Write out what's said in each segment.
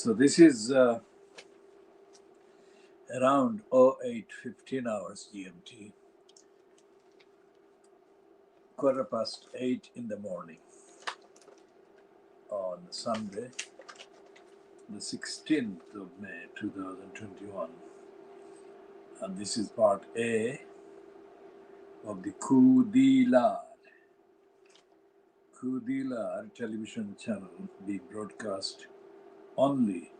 So this is around 08:15 hours GMT, 8:15 in the morning on Sunday, the 16th of May 2021. And this is part A of the Khoodeelaar television channel being broadcast only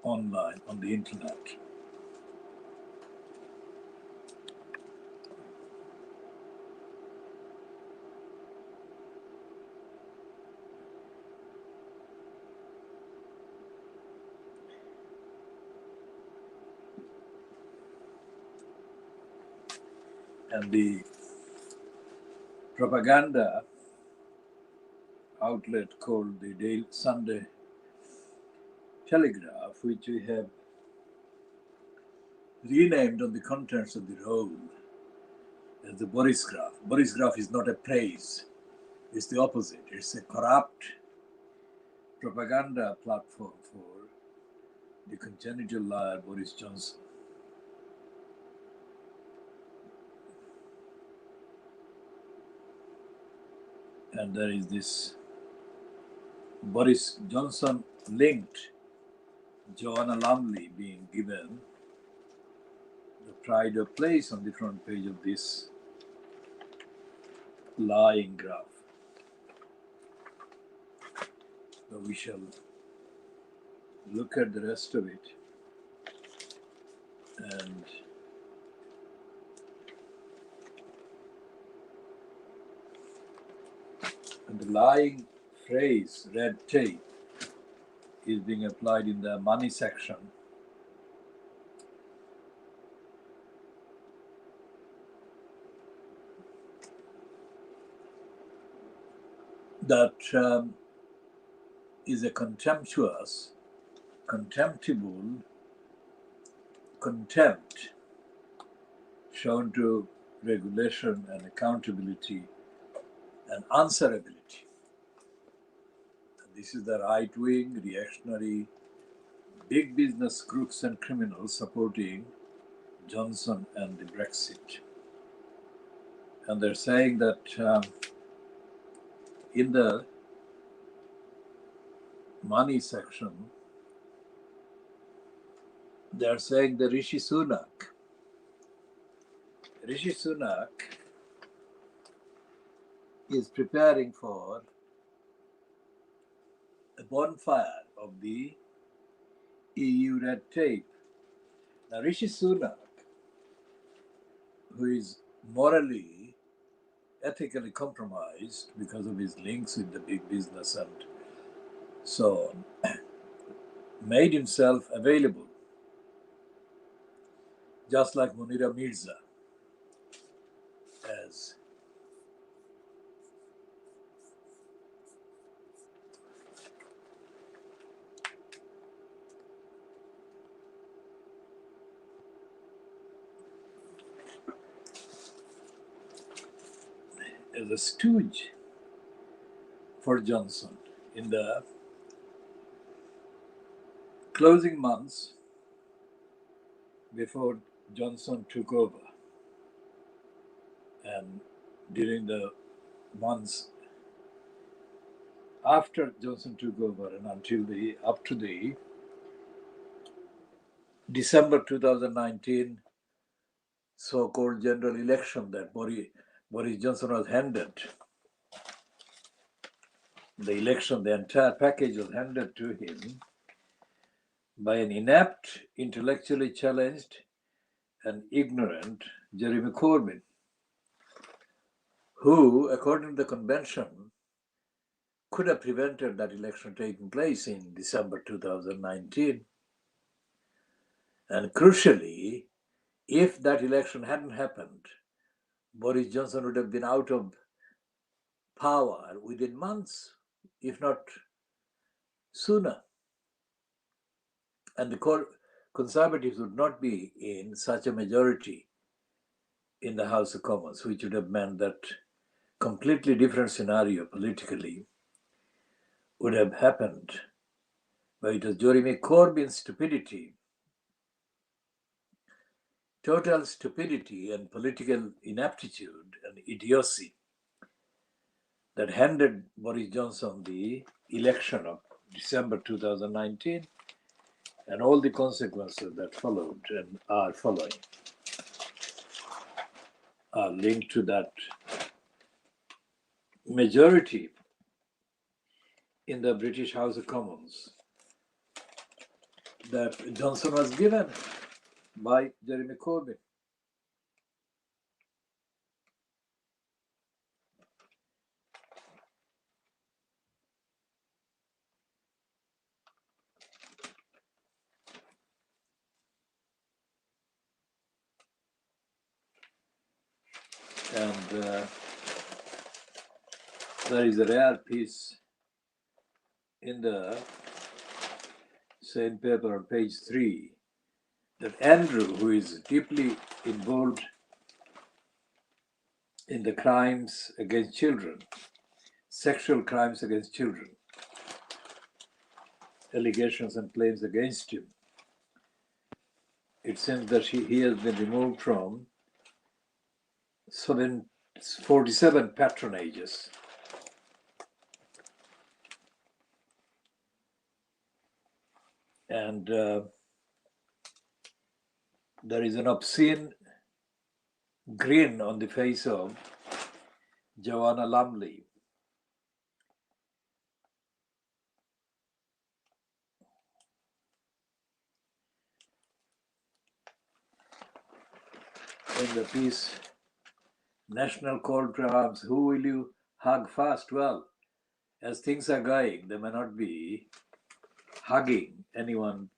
online on the internet. And the propaganda outlet called the Daily Sunday Telegraph, which we have renamed on the contents of the roll as the Boris Graph. Boris Graph is not a praise, it's the opposite. It's a corrupt propaganda platform for the congenital liar Boris Johnson. And there is this Boris Johnson linked Joanna Lumley being given the pride of place on the front page of this lying graph. So we shall look at the rest of it and the lying phrase red tape is being applied in the money section. That is a contemptible contempt shown to regulation and accountability and answerability. And this is the right-wing, reactionary, big business crooks and criminals supporting Johnson and the Brexit. And they're saying that in the money section, they're saying that Rishi Sunak is preparing for a bonfire of the EU red tape. Now, Rishi Sunak, who is morally, ethically compromised because of his links with the big business and so on, made himself available, just like Munira Mirza, as a stooge for Johnson in the closing months before Johnson took over, and during the months after Johnson took over and until up to the December 2019 so-called general election that Boris Johnson was handed. The election, the entire package was handed to him by an inept, intellectually challenged and ignorant Jeremy Corbyn, who, according to the convention, could have prevented that election taking place in December 2019. And crucially, if that election hadn't happened, Boris Johnson would have been out of power within months, if not sooner. And the Conservatives would not be in such a majority in the House of Commons, which would have meant that completely different scenario politically would have happened But it was Jeremy Corbyn's stupidity, total stupidity and political inaptitude and idiocy that handed Boris Johnson the election of December 2019 and all the consequences that followed and are following are linked to that majority in the British House of Commons that Johnson was given by Jeremy Corbyn. And there is a rare piece in the same paper on page 3 that Andrew, who is deeply involved in the crimes against children, sexual crimes against children, allegations and claims against him, it seems that he has been removed from 47 patronages. And there is an obscene grin on the face of Joanna Lumley. In the piece, National Call to Arms, who will you hug first? Well, as things are going, they may not be hugging anyone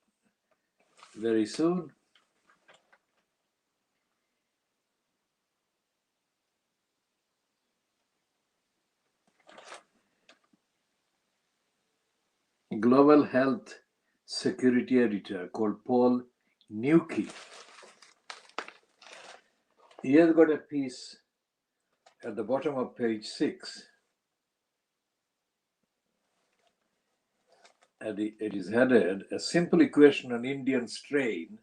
very soon. Global Health Security Editor called Paul Newkey. He has got a piece at the bottom of page 6. And it is headed, A Simple Equation on Indian Strain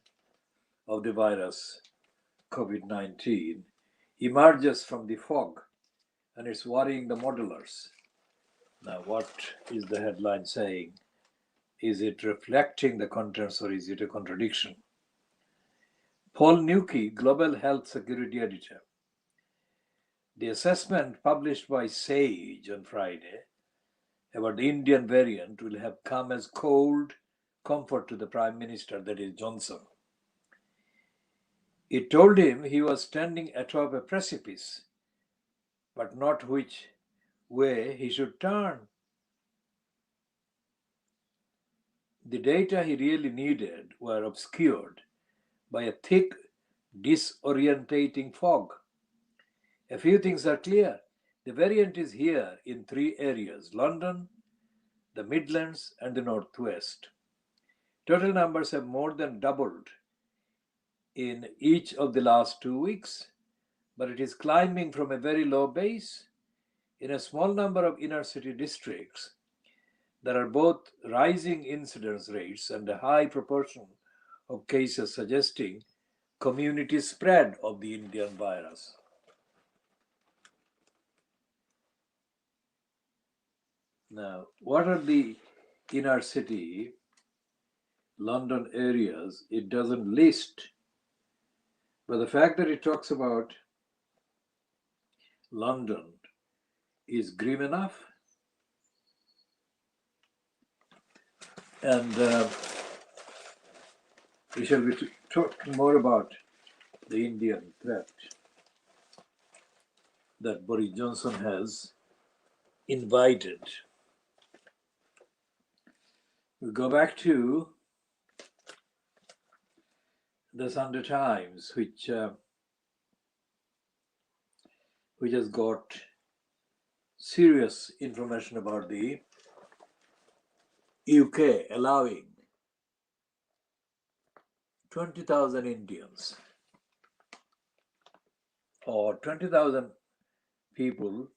of the Virus COVID-19 Emerges from the Fog, and it's worrying the modelers. Now, what is the headline saying? Is it reflecting the contents or is it a contradiction? Paul Newkey, Global Health Security Editor. The assessment published by SAGE on Friday about the Indian variant will have come as cold comfort to the Prime Minister, that is Johnson. It told him he was standing atop a precipice, but not which way he should turn. The data he really needed were obscured by a thick, disorientating fog. A few things are clear. The variant is here in 3 areas: London, the Midlands, and the Northwest. Total numbers have more than doubled in each of the last 2 weeks, but it is climbing from a very low base. In a small number of inner city districts, there are both rising incidence rates and a high proportion of cases suggesting community spread of the Indian virus. Now, what are the inner city London areas? It doesn't list, but the fact that it talks about London is grim enough. And we shall be talking more about the Indian threat that Boris Johnson has invited. We go back to the Sunday Times, which has got serious information about the UK allowing 20,000 Indians or 20,000 people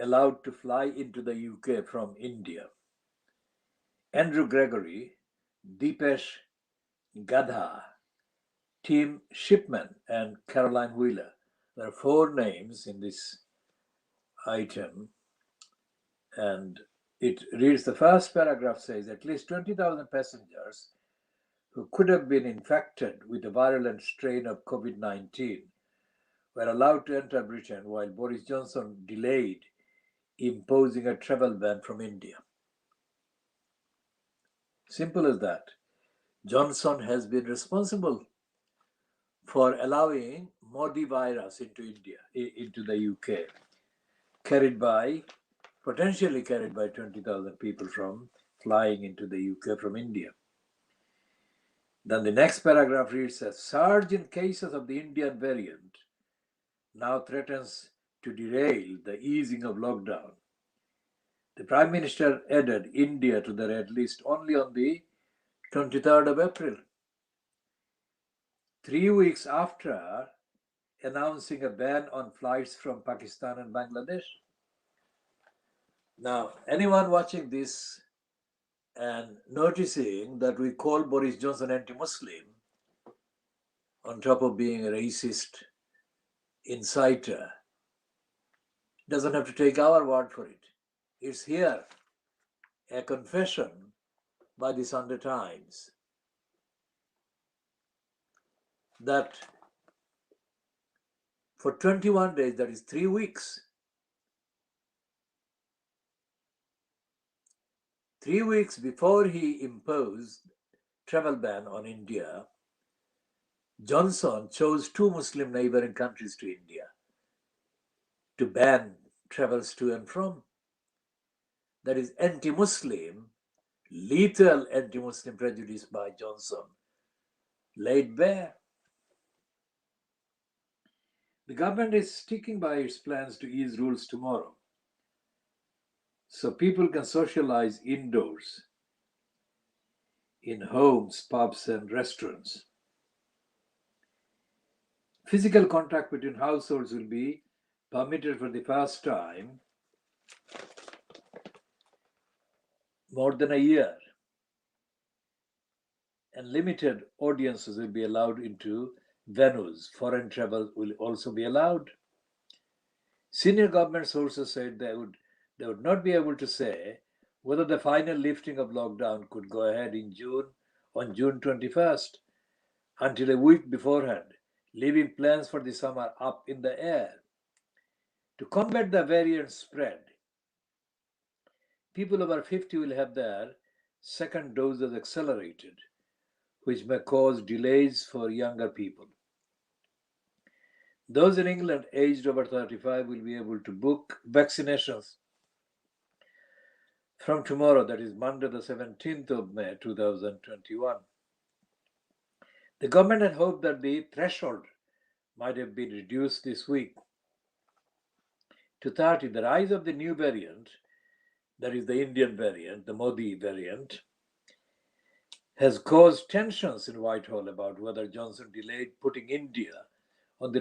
allowed to fly into the UK from India Andrew Gregory, Deepesh Gadha, Tim Shipman, and Caroline Wheeler. There are 4 names in this item, and it reads, the first paragraph says at least 20,000 passengers who could have been infected with the virulent strain of COVID-19 were allowed to enter Britain while Boris Johnson delayed imposing a travel ban from India. Simple as that. Johnson has been responsible for allowing Modi virus into India, into the UK, potentially carried by 20,000 people from flying into the UK from India. Then the next paragraph reads, a surge in cases of the Indian variant now threatens to derail the easing of lockdown. The Prime Minister added India to the red list only on the 23rd of April, 3 weeks after announcing a ban on flights from Pakistan and Bangladesh. Now, anyone watching this and noticing that we call Boris Johnson anti-Muslim, on top of being a racist inciter, doesn't have to take our word for it. It's here, a confession by the Sunday Times, that for 21 days, that is 3 weeks, 3 weeks before he imposed travel ban on India, Johnson chose 2 Muslim neighboring countries to India to ban travels to and from. That is anti-Muslim, lethal anti-Muslim prejudice by Johnson, laid bare. The government is sticking by its plans to ease rules tomorrow, so people can socialize indoors, in homes, pubs, and restaurants. Physical contact between households will be permitted for the first time more than a year, and limited audiences will be allowed into venues. Foreign travel will also be allowed. Senior government sources said they would not be able to say whether the final lifting of lockdown could go ahead on June 21st, until a week beforehand, leaving plans for the summer up in the air. To combat the variant spread, people over 50 will have their second doses accelerated, which may cause delays for younger people. Those in England aged over 35 will be able to book vaccinations from tomorrow, that is Monday the 17th of May 2021. The government had hoped that the threshold might have been reduced this week to 30. The rise of the new variant, that is the Indian variant, the Modi variant, has caused tensions in Whitehall about whether Johnson delayed putting India on the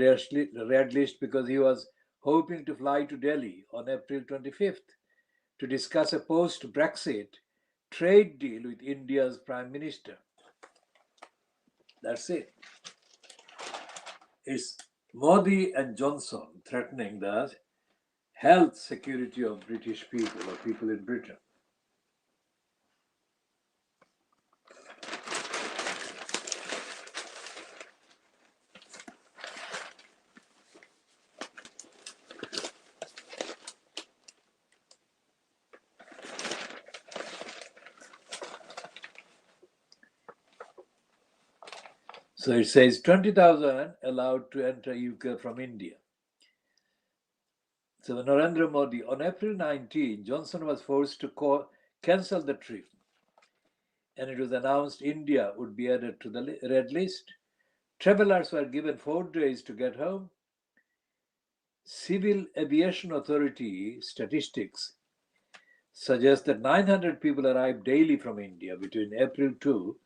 red list because he was hoping to fly to Delhi on April 25th to discuss a post-Brexit trade deal with India's Prime Minister. That's it. It's Modi and Johnson threatening the health security of British people or people in Britain. So it says 20,000 allowed to enter UK from India. So Narendra Modi, on April 19, Johnson was forced to cancel the trip, and it was announced India would be added to the red list. Travelers were given 4 days to get home. Civil Aviation Authority statistics suggest that 900 people arrived daily from India between April 2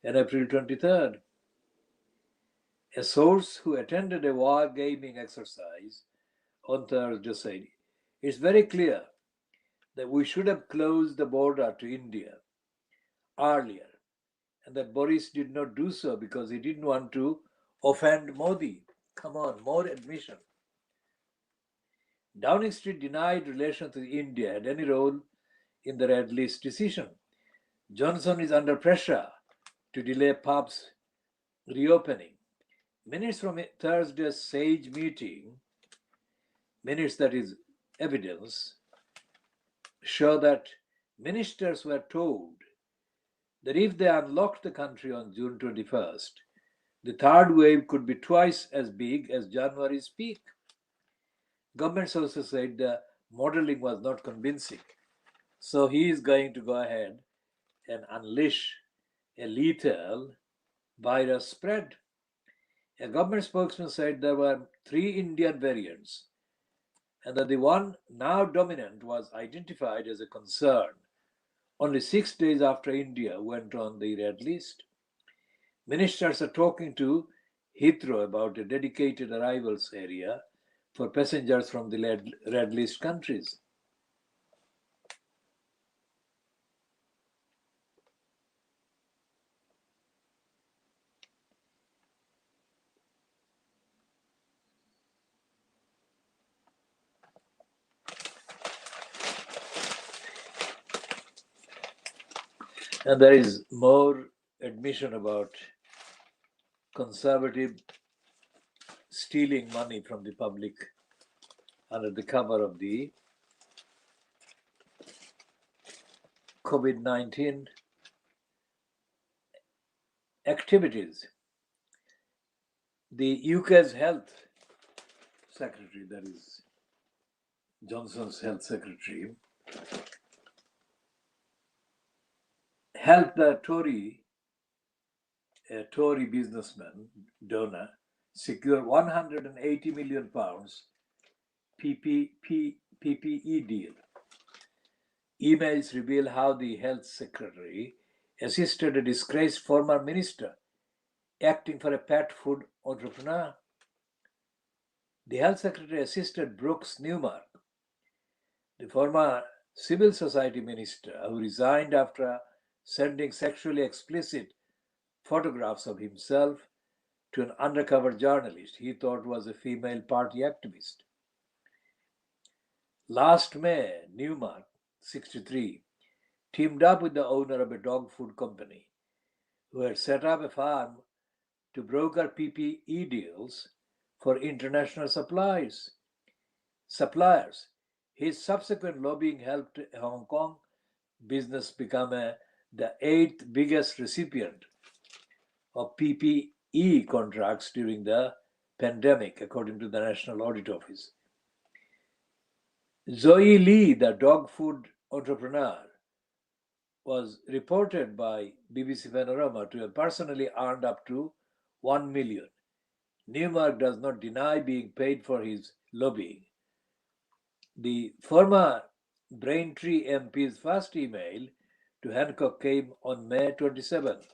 and April 23rd. A source who attended a war-gaming exercise on Thursday said, it's very clear that we should have closed the border to India earlier, and that Boris did not do so because he didn't want to offend Modi. Come on, more admission. Downing Street denied relations with India had any role in the Red List decision. Johnson is under pressure to delay pubs reopening. Minutes from Thursday's SAGE meeting, minutes that is evidence, show that ministers were told that if they unlocked the country on June 21st, the third wave could be twice as big as January's peak. Government sources said the modeling was not convincing. So he is going to go ahead and unleash a lethal virus spread. A government spokesman said there were 3 Indian variants and that the one now dominant was identified as a concern only 6 days after India went on the red list. Ministers are talking to Heathrow about a dedicated arrivals area for passengers from the red list countries. And there is more admission about conservative stealing money from the public under the cover of the COVID-19 activities. The UK's health secretary, that is Johnson's health secretary, helped the Tory businessman, donor, secure £180 million PPE deal. Emails reveal how the health secretary assisted a disgraced former minister acting for a pet food entrepreneur. The health secretary assisted Brooks Newmark, the former civil society minister who resigned after sending sexually explicit photographs of himself to an undercover journalist he thought was a female party activist. Last May, Newmark, 63, teamed up with the owner of a dog food company who had set up a farm to broker PPE deals for international suppliers. His subsequent lobbying helped Hong Kong business become the 8th biggest recipient of PPE contracts during the pandemic, according to the National Audit Office. Zoe Lee, the dog food entrepreneur, was reported by BBC Panorama to have personally earned up to $1 million. Newmark does not deny being paid for his lobbying. The former Braintree MP's first email to Hancock came on May 27th,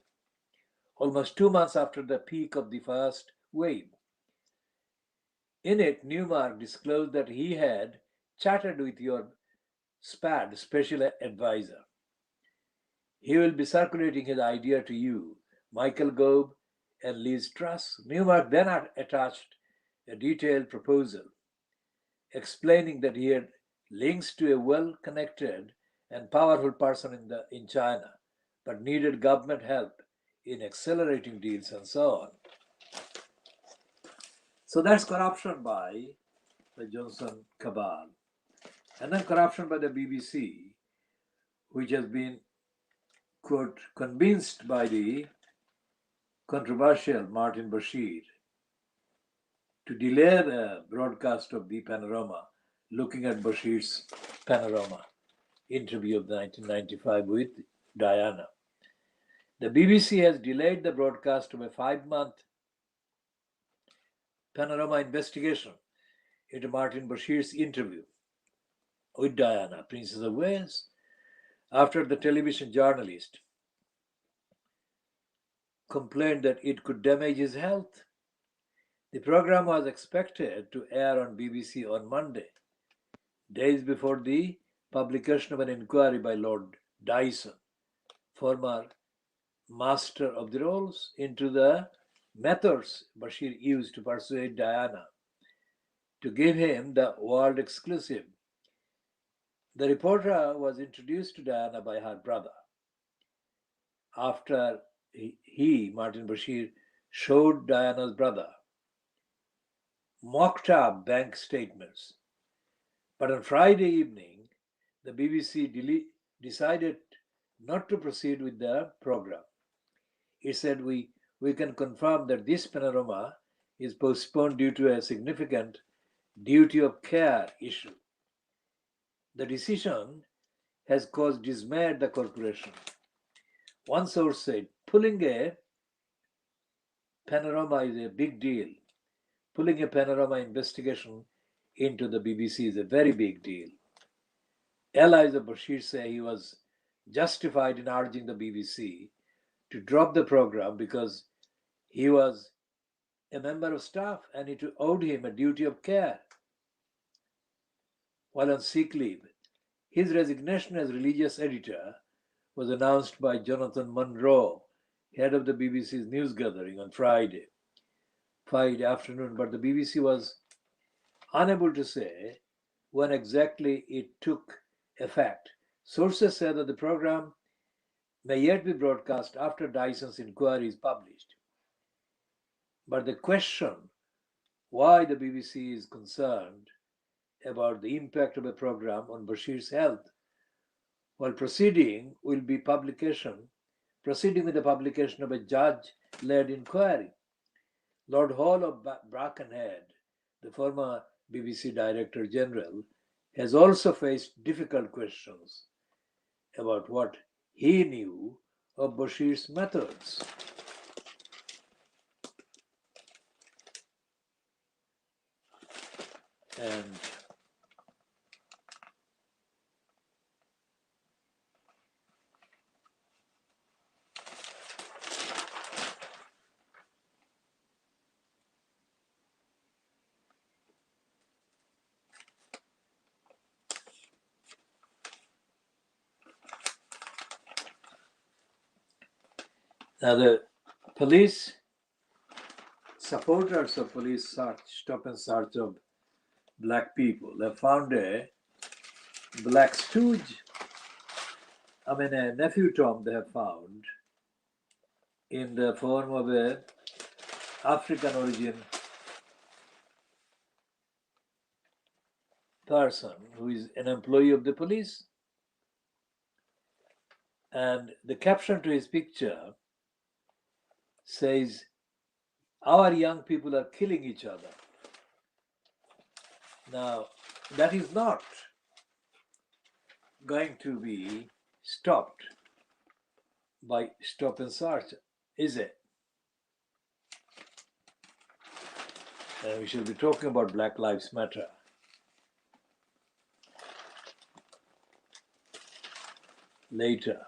almost 2 months after the peak of the first wave. In it, Newmark disclosed that he had chatted with your SPAD special advisor. He will be circulating his idea to you, Michael Gove and Liz Truss. Newmark then attached a detailed proposal explaining that he had links to a well-connected and powerful person in China, but needed government help in accelerating deals and so on. So that's corruption by the Johnson cabal. And then corruption by the BBC, which has been, quote, convinced by the controversial Martin Bashir to delay the broadcast of the panorama, looking at Bashir's panorama interview of 1995 with Diana. The BBC has delayed the broadcast of a 5-month panorama investigation into Martin Bashir's interview with Diana, Princess of Wales, after the television journalist complained that it could damage his health. The program was expected to air on BBC on Monday, days before the publication of an inquiry by Lord Dyson former master of the rolls, into the methods Bashir used to persuade Diana to give him the world exclusive. The reporter was introduced to Diana by her brother. After Martin Bashir, showed Diana's brother mocked up bank statements. But on Friday evening, the BBC decided not to proceed with the program. It said, we can confirm that this panorama is postponed due to a significant duty of care issue. The decision has caused dismay at the corporation. One source said, pulling a panorama is a big deal. Pulling a panorama investigation into the BBC is a very big deal. Allies of Bashir say he was justified in urging the BBC to drop the program because he was a member of staff and it owed him a duty of care. While on sick leave, his resignation as religious editor was announced by Jonathan Munro, head of the BBC's news gathering, on Friday afternoon, but the BBC was unable to say when exactly it took effect. Sources say that the program may yet be broadcast after Dyson's inquiry is published. But the question why the BBC is concerned about the impact of a program on Bashir's health while proceeding with the publication of a judge-led inquiry. Lord Hall of Brackenhead, the former BBC Director General, has also faced difficult questions about what he knew of Bashir's methods. And now the police, supporters of police stop and search of black people, they found a black stooge, a nephew Tom they have found in the form of a African origin person who is an employee of the police. And the caption to his picture says, "Our young people are killing each other." Now, that is not going to be stopped by stop and search, is it? And we shall be talking about Black Lives Matter. Later.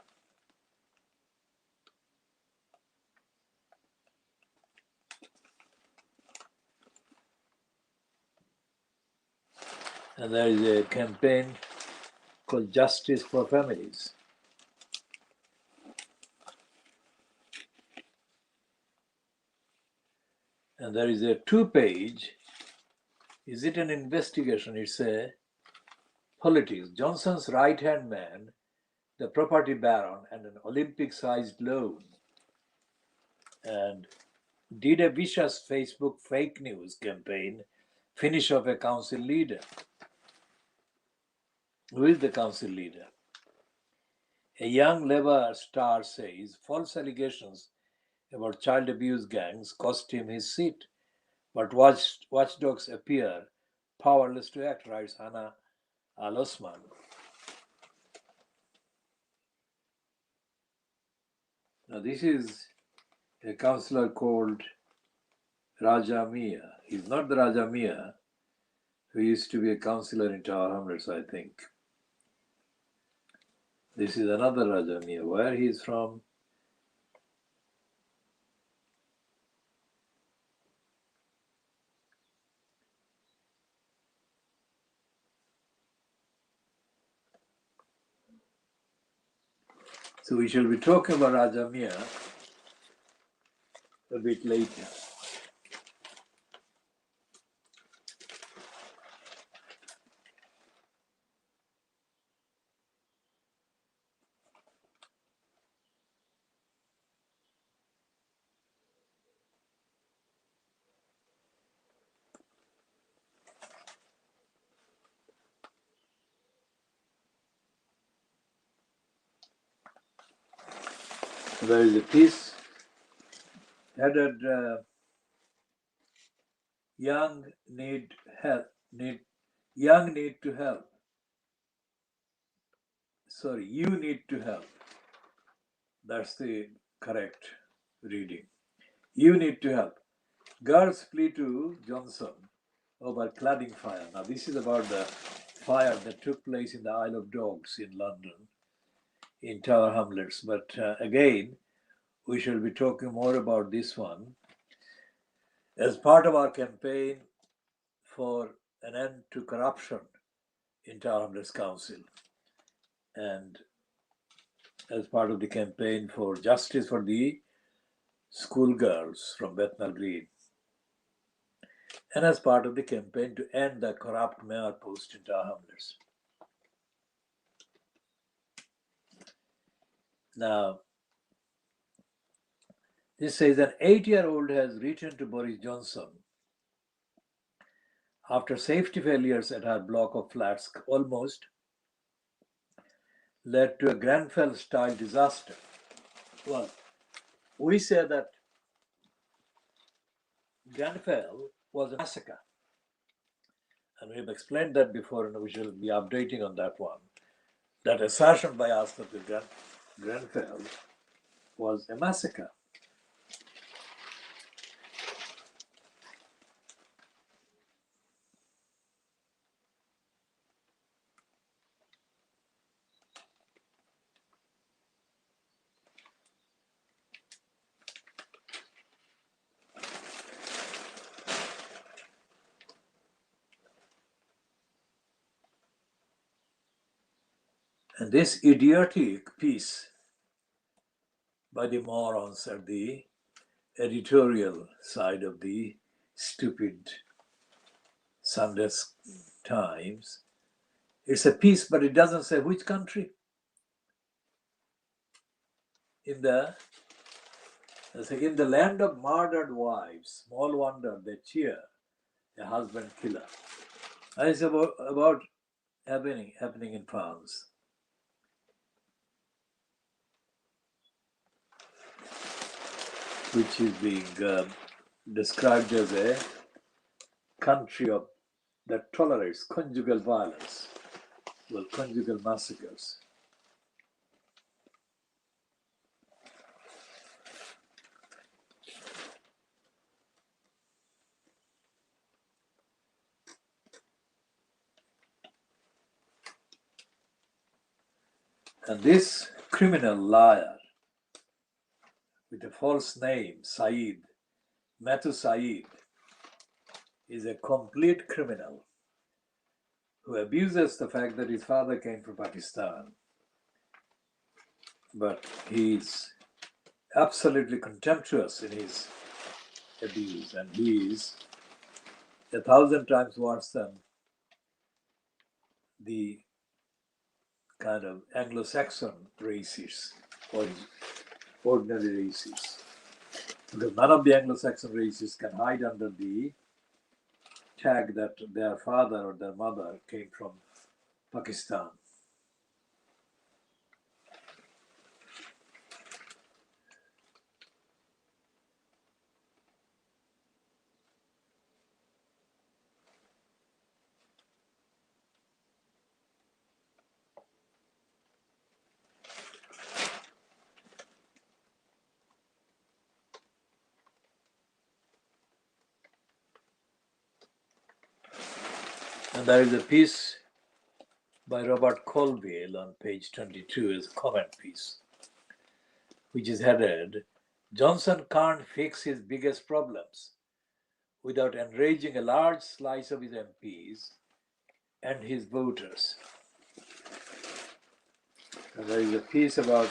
And there is a campaign called Justice for Families. And there is a 2-page, is it an investigation? It's a politics. Johnson's right-hand man, the property baron, and an Olympic-sized loan. And did a vicious Facebook fake news campaign finish off a council leader? Who is the council leader? A young Labour star says false allegations about child abuse gangs cost him his seat, but watchdogs appear powerless to act, writes Hannah Al-Osman. Now this is a councillor called Raja Mia. He's not the Raja Mia who used to be a councillor in Tower Hamlets, I think. This is another Raja Mia. Where he is from? So we shall be talking about Raja Miah a bit later. There is a piece headed Young Need Help. Young need to help. Sorry, you need to help. That's the correct reading. You need to help. Girls flee to Johnson over cladding fire. Now, this is about the fire that took place in the Isle of Dogs in London, in Tower Hamlets. But again, we shall be talking more about this one as part of our campaign for an end to corruption in Tower Hamlets Council, and as part of the campaign for justice for the schoolgirls from Bethnal Green, and as part of the campaign to end the corrupt mayor post in Tower Hamlets. Now, this says an 8-year-old has written to Boris Johnson after safety failures at her block of flats almost led to a Grenfell-style disaster. Well, we say that Grenfell was a massacre. And we have explained that before, and we shall be updating on that one. That assertion by us that the Grenfell was a massacre. And this idiotic piece by the morons at the editorial side of the stupid Sunday Times, it's a piece, but it doesn't say which country. In the land of murdered wives, small wonder they cheer a husband killer. And it's about happening in France. Which is being described as a country that tolerates conjugal violence, well, conjugal massacres. And this criminal liar with a false name, Matthew Saeed, is a complete criminal who abuses the fact that his father came from Pakistan. But he's absolutely contemptuous in his abuse, and he is 1,000 times worse than the kind of Anglo-Saxon racists or ordinary racists. Because none of the Anglo-Saxon racists can hide under the tag that their father or their mother came from Pakistan. And there is a piece by Robert Colville on page 22 as a comment piece, which is headed, Johnson can't fix his biggest problems without enraging a large slice of his MPs and his voters. And there is a piece about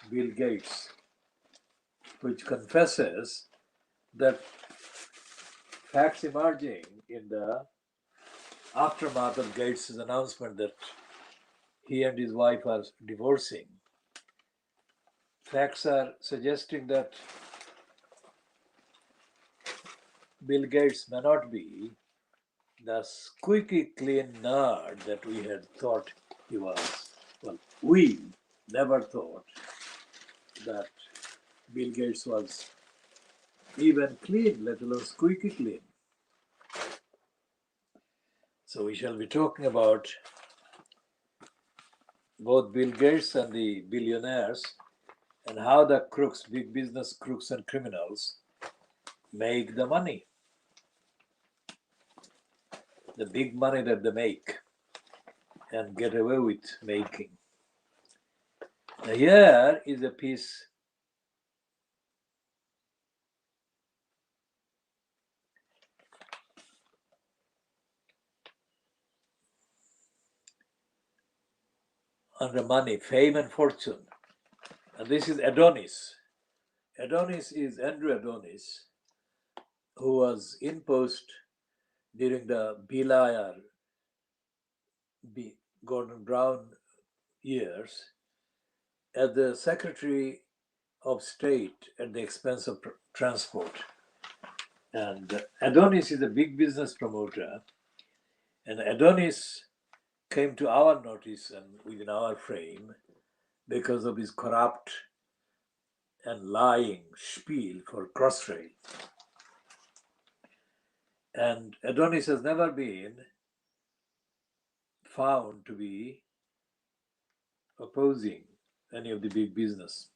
Bill Gates, which confesses that facts emerging in the aftermath of Gates' announcement that he and his wife are divorcing. Facts are suggesting that Bill Gates may not be the squeaky clean nerd that we had thought he was. Well, we never thought that Bill Gates was even clean, let alone squeaky clean. So we shall be talking about both Bill Gates and the billionaires and how the crooks, big business crooks and criminals, make the money. The big money that they make and get away with making. Now here is a piece on the money, fame and fortune. And this is Adonis. Adonis is Andrew Adonis, who was in post during the Bill Gordon Brown years as the Secretary of State at the expense of transport. And Adonis is a big business promoter. And Adonis came to our notice and within our frame because of his corrupt and lying spiel for Crossrail. And Adonis has never been found to be opposing any of the big business.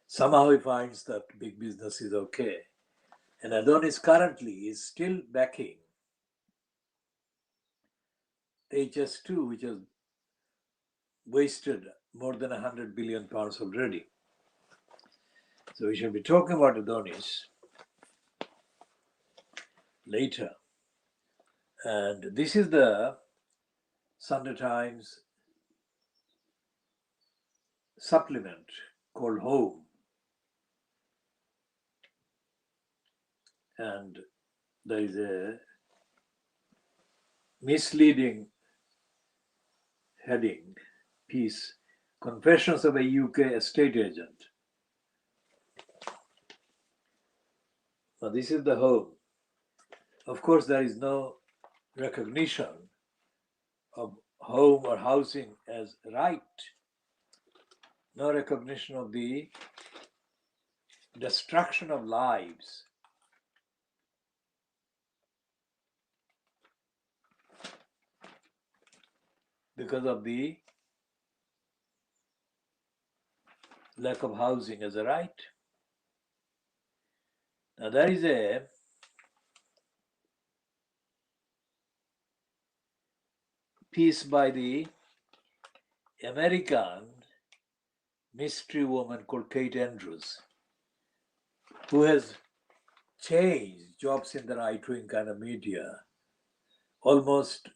Somehow he finds that big business is okay. And Adonis currently is still backing HS2, which has wasted more than 100 billion pounds already. So we shall be talking about Adonis later. And this is the Sunday Times supplement called Home. And there is a misleading heading piece, Confessions of a UK Estate Agent. Now this is the Home. Of course, there is no recognition of home or housing as right. No recognition of the destruction of lives because of the lack of housing as a right. Now there is a piece by the American mystery woman called Kate Andrews, who has changed jobs in the right-wing kind of media almost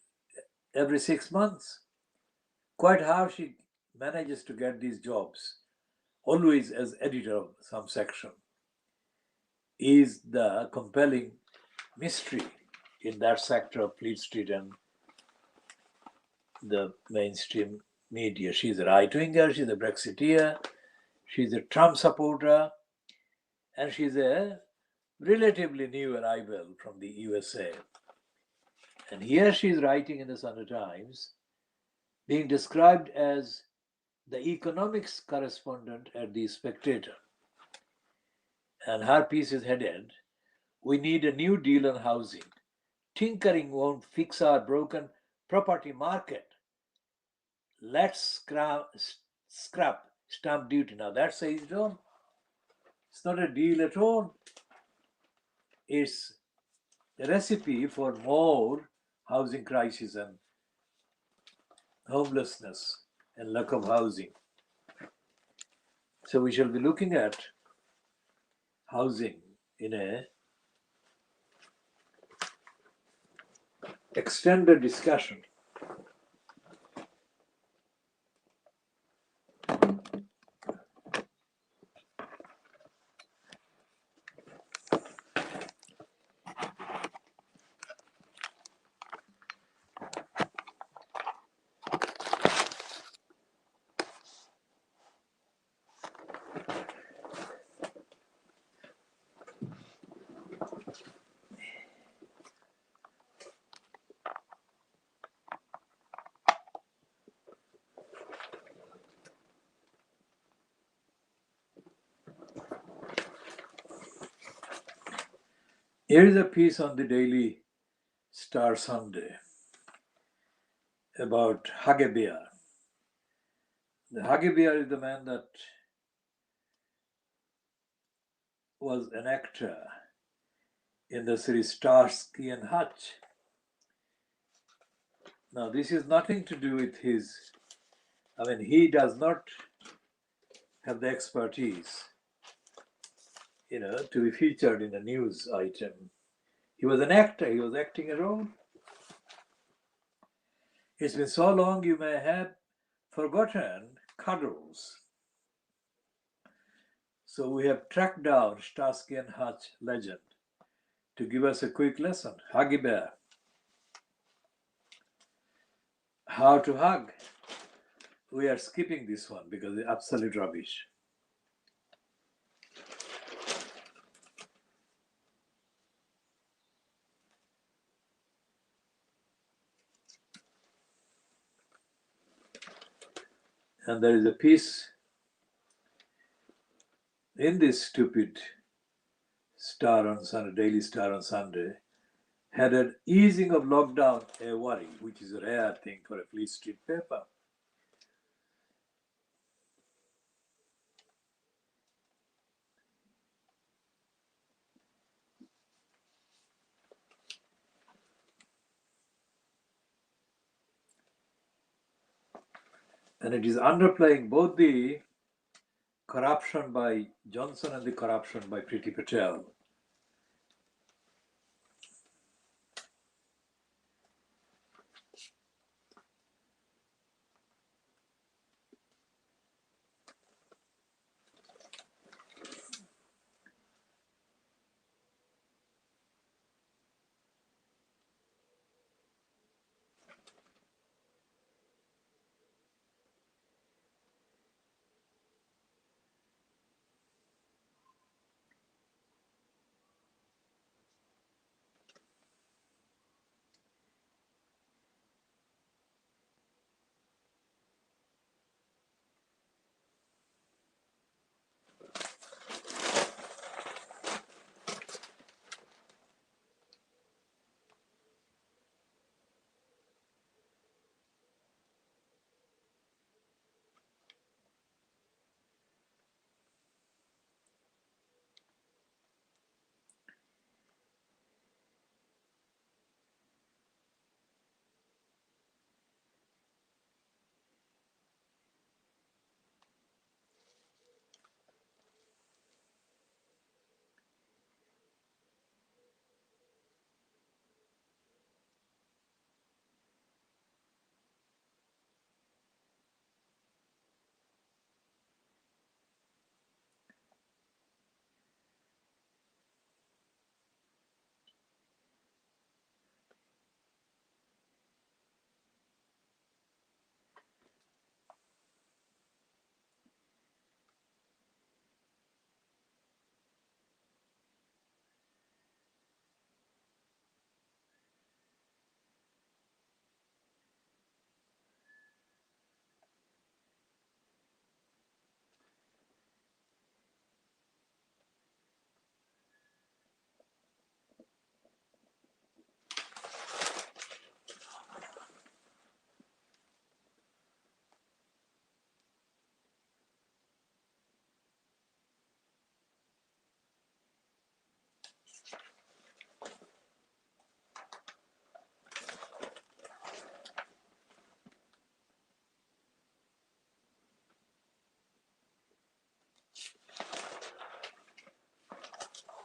every 6 months. Quite how she manages to get these jobs, always as editor of some section, is the compelling mystery in that sector of Fleet Street and the mainstream media. She's a right-winger, she's a Brexiteer, she's a Trump supporter, and she's a relatively new arrival from the USA. And here she's writing in the Sunday Times, being described as the economics correspondent at the Spectator. And her piece is headed, "We need a new deal on housing. Tinkering won't fix our broken property market. Let's scrap stamp duty." Now that says it all. It's not a deal at all. It's a recipe for more housing crisis and homelessness and lack of housing. So we shall be looking at housing in a extended discussion. Here is a piece on the Daily Star Sunday about Haque. The Haque is the man that was an actor in the series Starsky and Hutch. Now, this is nothing to do with he does not have the expertise, to be featured in a news item. He was an actor, he was acting a role. It's been so long you may have forgotten cuddles. So we have tracked down Starsky and Hutch legend to give us a quick lesson. Haque. How to hug. We are skipping this one because it's absolute rubbish. And there is a piece in this stupid Star on Sunday, Daily Star on Sunday, had an easing of lockdown a worry, which is a rare thing for a Fleet Street paper. And it is underplaying both the corruption by Johnson and the corruption by Priti Patel.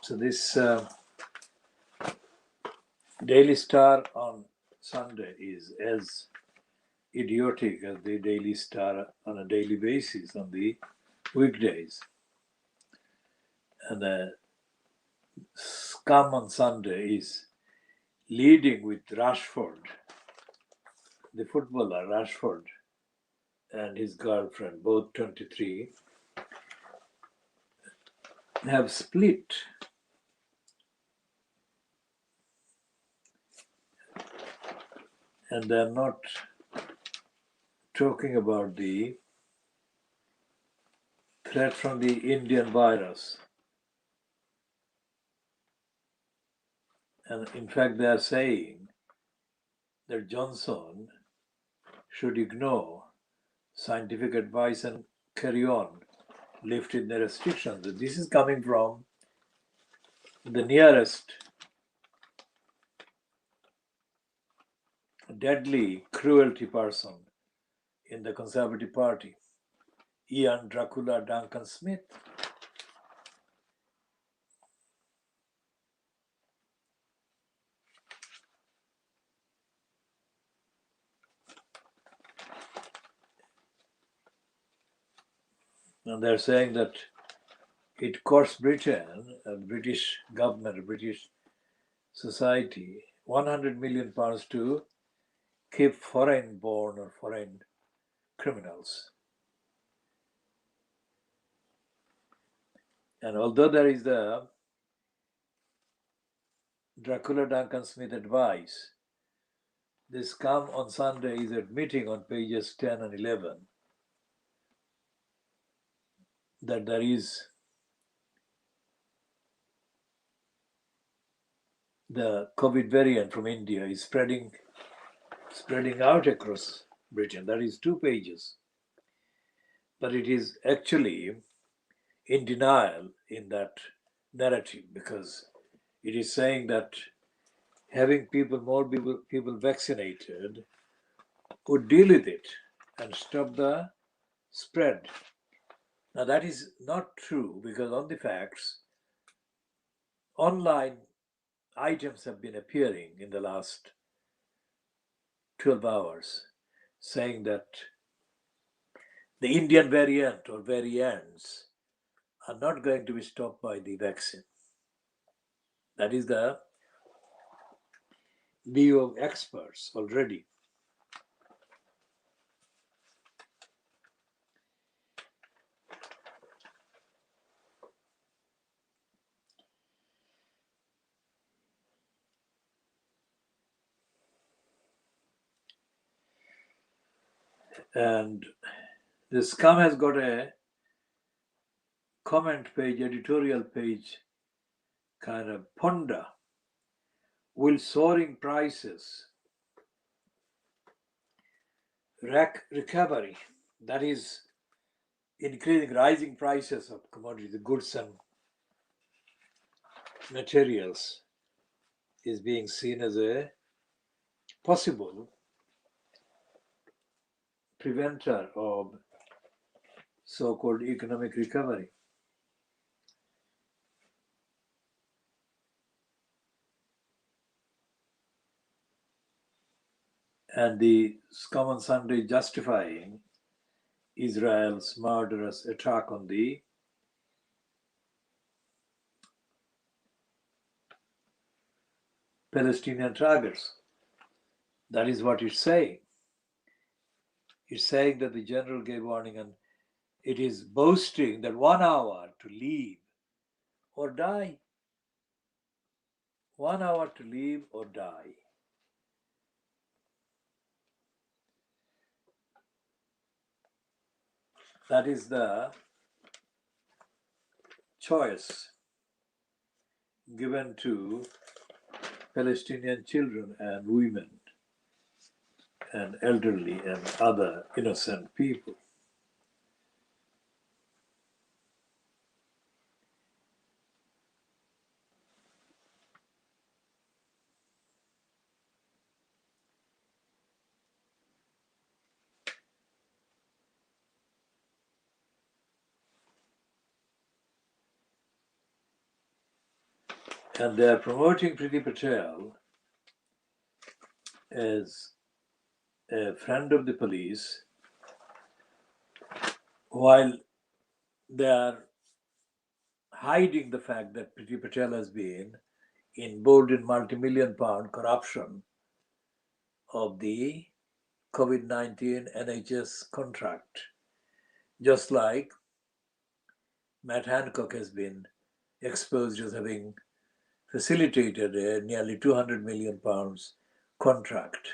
So this Daily Star on Sunday is as idiotic as the Daily Star on a daily basis on the weekdays. And the scum on Sunday is leading with Rashford, the footballer Rashford, and his girlfriend, both 23, have split. And they're not talking about the threat from the Indian virus. And in fact, they are saying that Johnson should ignore scientific advice and carry on lifting the restrictions. This is coming from the nearest deadly cruelty person in the Conservative Party, Ian Dracula Duncan Smith. And they're saying that it cost Britain, British government, British society, £100 million to keep foreign-born or foreign criminals. And although there is the Dracula Duncan Smith advice, this scum on Sunday is admitting on pages 10 and 11 that there is the COVID variant from India is spreading out across Britain. That is 2 pages. But it is actually in denial in that narrative, because it is saying that having more people vaccinated would deal with it and stop the spread. Now that is not true, because on the facts, online items have been appearing in the last 12 hours saying that the Indian variant or variants are not going to be stopped by the vaccine. That is the view of experts already. And the scum has got a comment page, editorial page, kind of ponder. Will soaring prices wreck recovery? That is, rising prices of commodities, the goods and materials is being seen as a possible preventer of so-called economic recovery. And the scum on Sunday justifying Israel's murderous attack on the Palestinian targets. That is what it's saying. It's saying that the general gave warning, and it is boasting that 1 hour to leave or die. 1 hour to leave or die. That is the choice given to Palestinian children and women and elderly and other innocent people. And they are promoting Priti Patel as a friend of the police, while they are hiding the fact that Priti Patel has been involved in multi-million-pound corruption of the COVID-19 NHS contract, just like Matt Hancock has been exposed as having facilitated a nearly £200 million contract.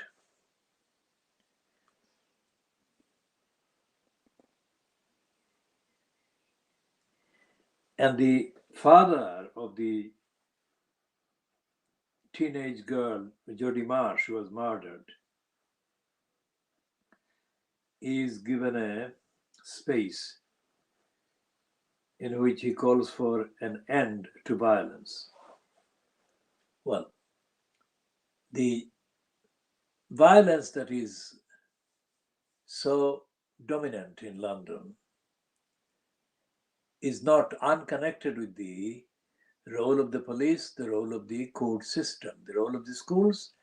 And the father of the teenage girl, Jodie Marsh, who was murdered, is given a space in which he calls for an end to violence. Well, the violence that is so dominant in London is not unconnected with the role of the police, the role of the court system, the role of the schools,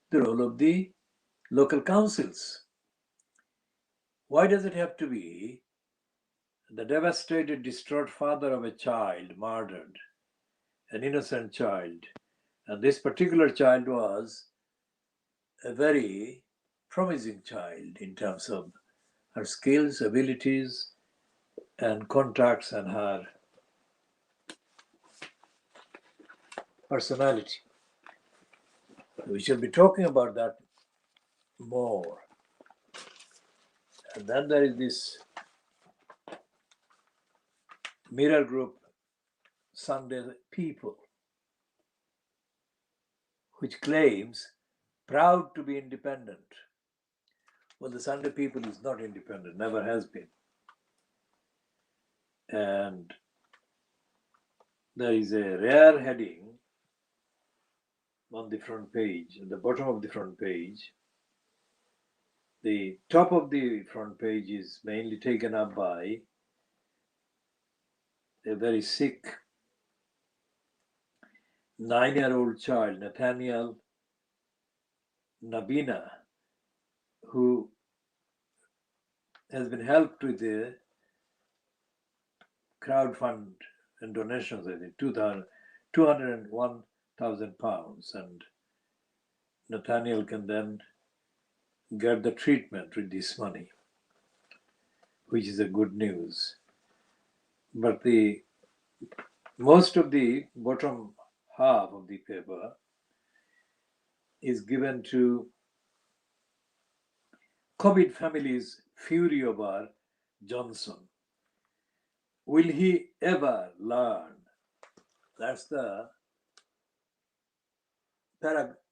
the role of the local councils. Why does it have to be the devastated, distraught father of a child murdered, an innocent child? And this particular child was a very promising child in terms of her skills, abilities, and contacts, and her personality. We shall be talking about that more. And then there is this mirror group, Sunday People, which claims proud to be independent. Well, the Sunday People is not independent, never has been. And there is a rare heading on the front page, at the bottom of the front page. The top of the front page is mainly taken up by a very sick 9-year-old child, Nathaniel Nabina, who has been helped with the crowdfund and donations, I think, £201,000. And Nathaniel can then get the treatment with this money, which is a good news. But the most of the bottom half of the paper is given to COVID families' fury over Johnson. Will he ever learn? That's the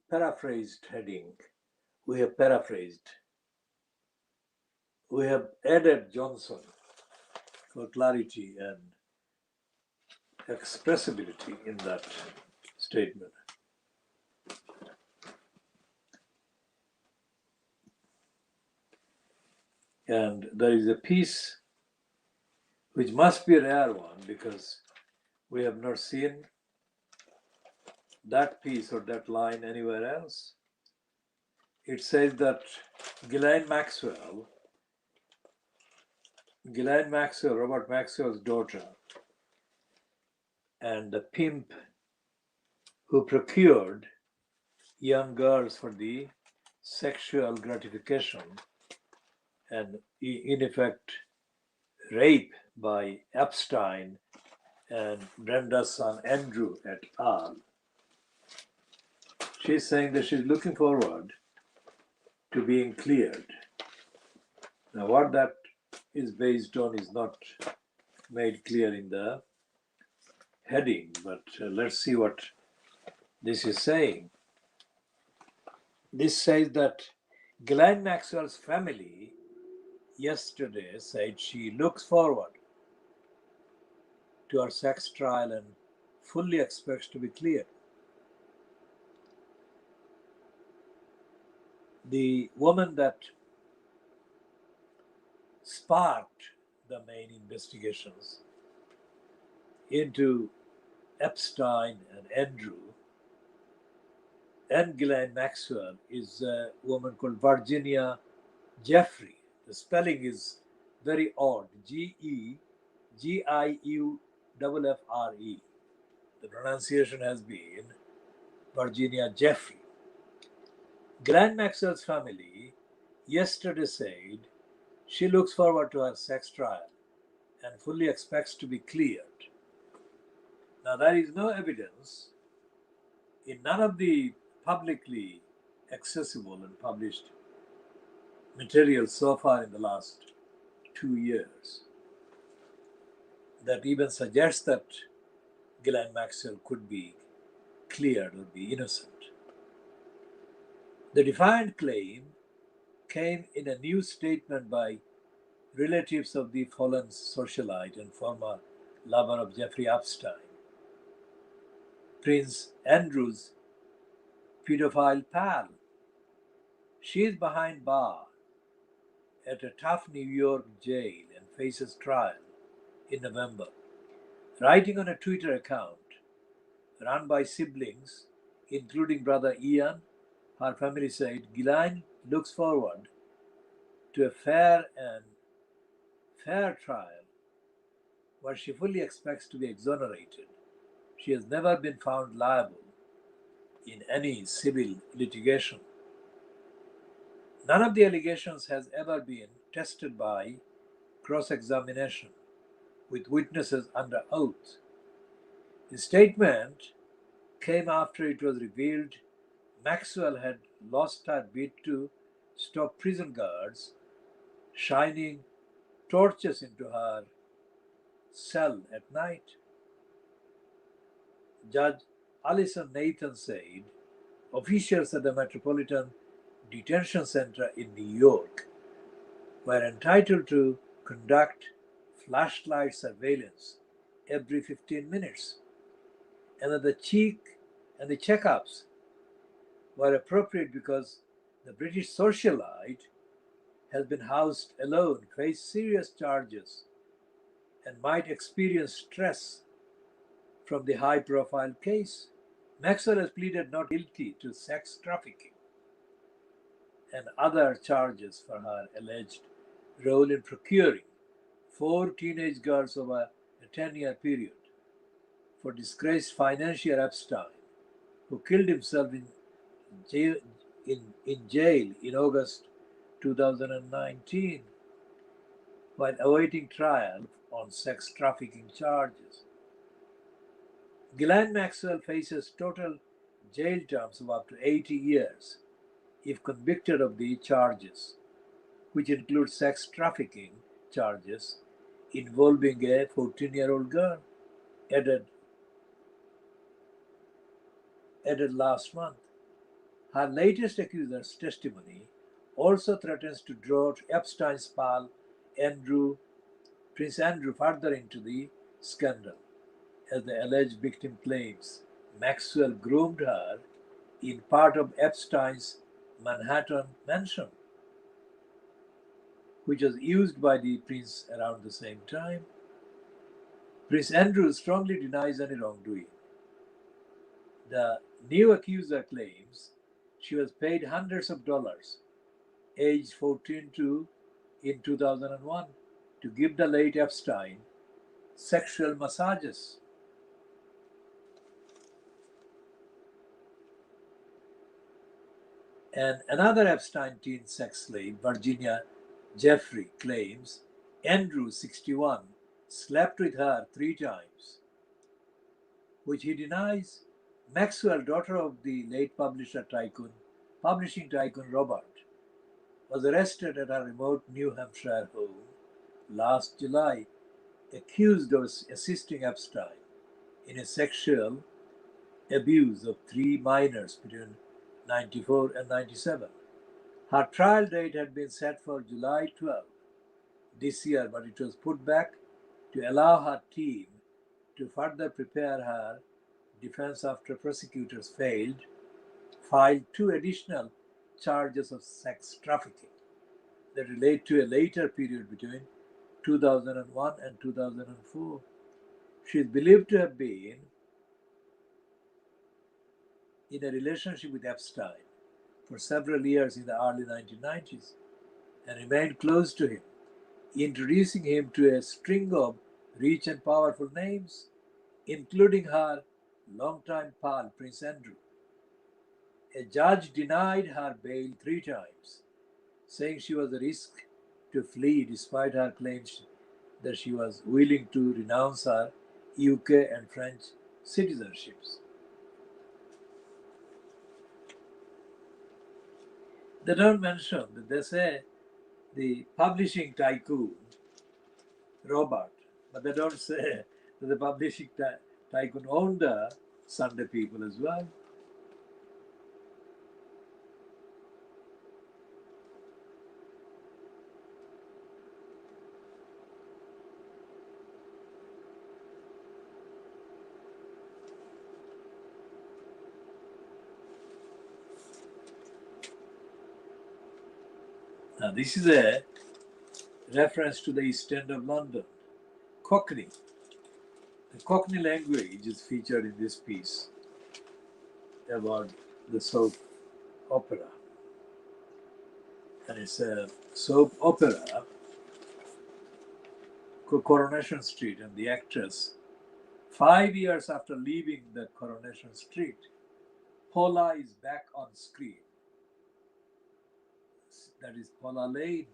paraphrased heading. We have paraphrased. We have added Johnson for clarity and expressibility in that statement. And there is a piece which must be a rare one because we have not seen that piece or that line anywhere else. It says that Ghislaine Maxwell, Robert Maxwell's daughter, and the pimp who procured young girls for the sexual gratification and, in effect, rape by Epstein and Brenda's son Andrew et al. She's saying that she's looking forward to being cleared. Now, what that is based on is not made clear in the heading, but let's see what this is saying. This says that Ghislaine Maxwell's family yesterday said she looks forward to her sex trial and fully expects to be cleared. The woman that sparked the main investigations into Epstein and Andrew and Ghislaine Maxwell is a woman called Virginia Jeffrey. The spelling is very odd, Giuffre. The pronunciation has been Virginia Jeffrey. Ghislaine Maxwell's family yesterday said she looks forward to her sex trial and fully expects to be cleared. Now, there is no evidence in none of the publicly accessible and published material so far in the last 2 years that even suggests that Ghislaine Maxwell could be cleared or be innocent. The defiant claim came in a new statement by relatives of the fallen socialite and former lover of Jeffrey Epstein, Prince Andrew's pedophile pal. She is behind bars at a tough New York jail and faces trial in November. Writing on a Twitter account run by siblings, including brother Ian, her family said Ghislaine looks forward to a fair trial where she fully expects to be exonerated. She has never been found liable in any civil litigation. None of the allegations has ever been tested by cross-examination with witnesses under oath. The statement came after it was revealed Maxwell had lost her bid to stop prison guards shining torches into her cell at night. Judge Alison Nathan said officials at the Metropolitan Detention Center in New York were entitled to conduct flashlight surveillance every 15 minutes, and that the checkups were appropriate because the British socialite has been housed alone, faced serious charges, and might experience stress from the high profile case. Maxwell has pleaded not guilty to sex trafficking and other charges for her alleged role in procuring 4 teenage girls over a 10-year period for disgraced financier Epstein, who killed himself jail, in jail in August 2019 while awaiting trial on sex trafficking charges. Ghislaine Maxwell faces total jail terms of up to 80 years if convicted of the charges, which include sex trafficking charges involving a 14-year-old girl, added last month. Her latest accuser's testimony also threatens to draw Epstein's pal Prince Andrew further into the scandal, as the alleged victim claims Maxwell groomed her in part of Epstein's Manhattan mansion, which was used by the prince around the same time. Prince Andrew strongly denies any wrongdoing. The new accuser claims she was paid hundreds of dollars, aged 14 to in 2001, to give the late Epstein sexual massages. And another Epstein teen sex slave, Virginia Jeffrey, claims Andrew, 61, slept with her 3 times, which he denies. Maxwell, daughter of the late publishing tycoon Robert, was arrested at her remote New Hampshire home last July, accused of assisting Epstein in a sexual abuse of 3 minors between 94 and 97. Her trial date had been set for July 12 this year, but it was put back to allow her team to further prepare her defense after prosecutors filed 2 additional charges of sex trafficking that relate to a later period between 2001 and 2004. She is believed to have been in a relationship with Epstein for several years in the early 1990s and remained close to him, introducing him to a string of rich and powerful names, including her longtime pal, Prince Andrew. A judge denied her bail 3 times, saying she was a risk to flee despite her claims that she was willing to renounce her UK and French citizenships. They don't mention that they say the publishing tycoon, Robert, but they don't say that the publishing tycoon owned the Sunday People as well. Now, this is a reference to the East End of London. Cockney. The Cockney language is featured in this piece about the soap opera. And it's a soap opera, Coronation Street, and the actress, 5 years after leaving the Coronation Street, Paula is back on screen. That is Paula Lane.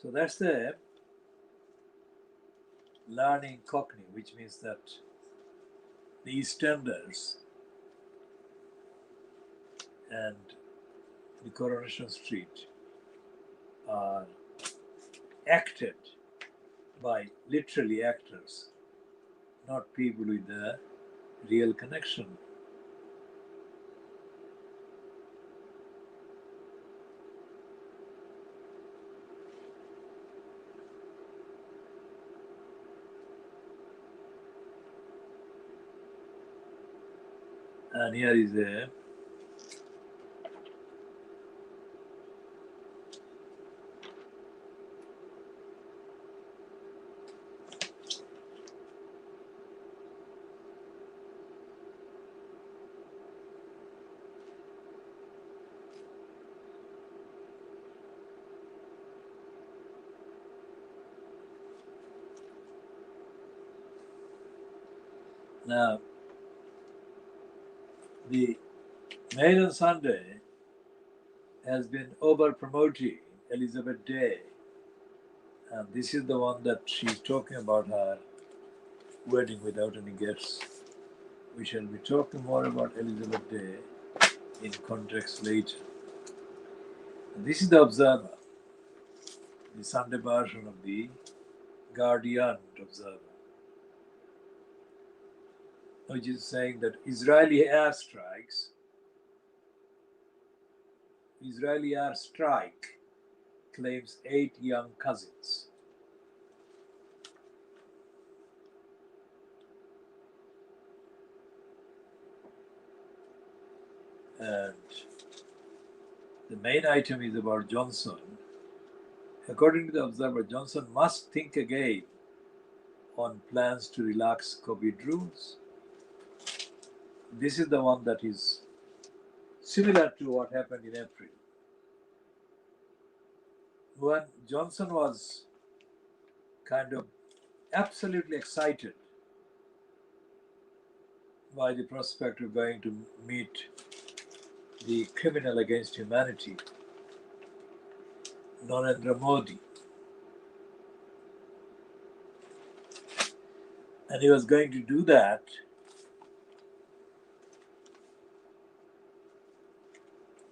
So that's the learning Cockney, which means that the East Enders and the Coronation Street are acted by literally actors, not people with a real connection. And here is a now the Mail on Sunday has been over promoting Elizabeth Day. And this is the one that she's talking about her wedding without any guests. We shall be talking more about Elizabeth Day in context later. And this is the Observer, the Sunday version of the Guardian Observer, which is saying that Israeli airstrike claims 8 young cousins. And the main item is about Johnson. According to the Observer, Johnson must think again on plans to relax COVID rules. This is the one that is similar to what happened in April. When Johnson was kind of absolutely excited by the prospect of going to meet the criminal against humanity, Narendra Modi. And he was going to do that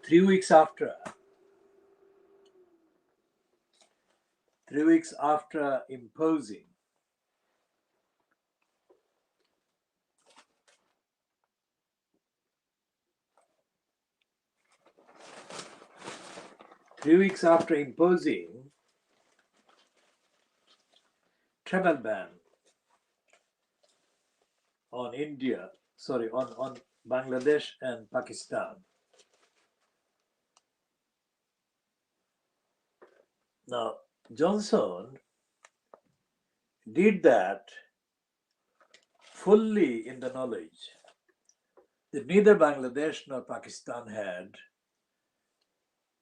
three weeks after imposing travel ban on on Bangladesh and Pakistan. Now, Johnson did that fully in the knowledge that neither Bangladesh nor Pakistan had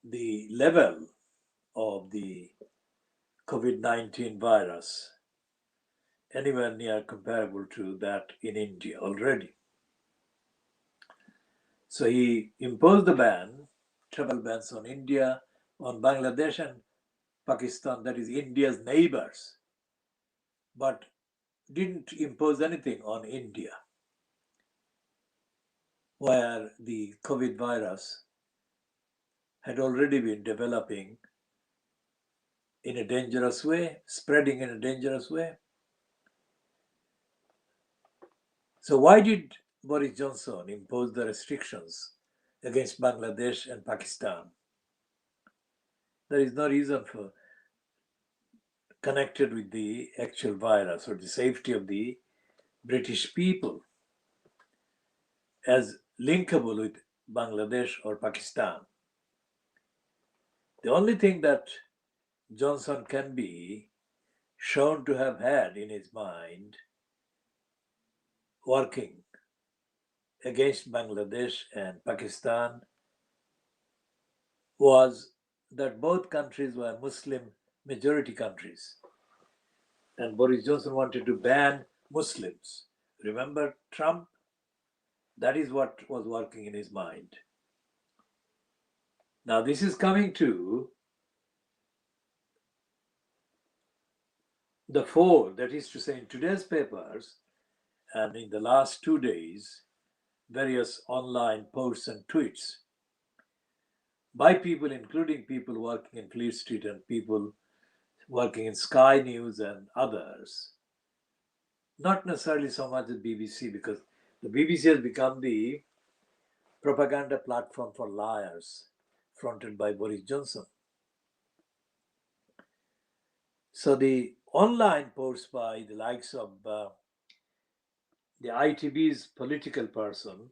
the level of the COVID-19 virus anywhere near comparable to that in India already. So he imposed the travel bans on India, on Bangladesh and Pakistan, that is India's neighbors, but didn't impose anything on India, where the COVID virus had already been developing in a dangerous way, spreading in a dangerous way. So why did Boris Johnson impose the restrictions against Bangladesh and Pakistan? There is no reason for connected with the actual virus or the safety of the British people as linkable with Bangladesh or Pakistan. The only thing that Johnson can be shown to have had in his mind working against Bangladesh and Pakistan was that both countries were Muslim majority countries. And Boris Johnson wanted to ban Muslims. Remember Trump? That is what was working in his mind. Now, this is coming to the fore, that is to say, in today's papers and in the last 2 days, various online posts and tweets by people, including people working in Fleet Street and people working in Sky News and others. Not necessarily so much the BBC, because the BBC has become the propaganda platform for liars fronted by Boris Johnson. So the online posts by the likes of the ITV's political person,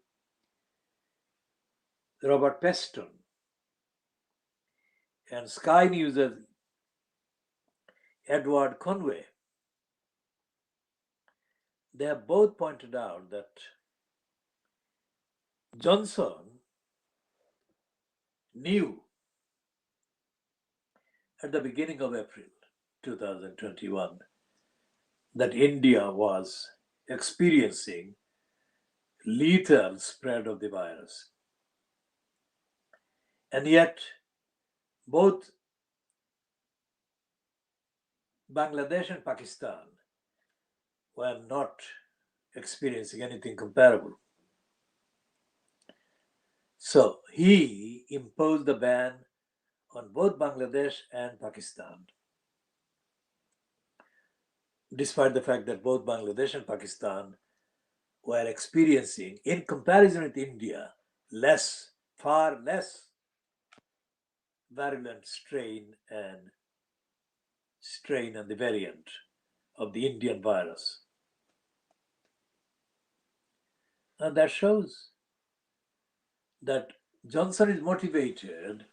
Robert Peston, and Sky News' Edward Conway, they have both pointed out that Johnson knew at the beginning of April 2021 that India was experiencing lethal spread of the virus. And yet, both Bangladesh and Pakistan were not experiencing anything comparable. So he imposed the ban on both Bangladesh and Pakistan, despite the fact that both Bangladesh and Pakistan were experiencing, in comparison with India, far less virulent strain and the variant of the Indian virus. And that shows that Johnson is motivated,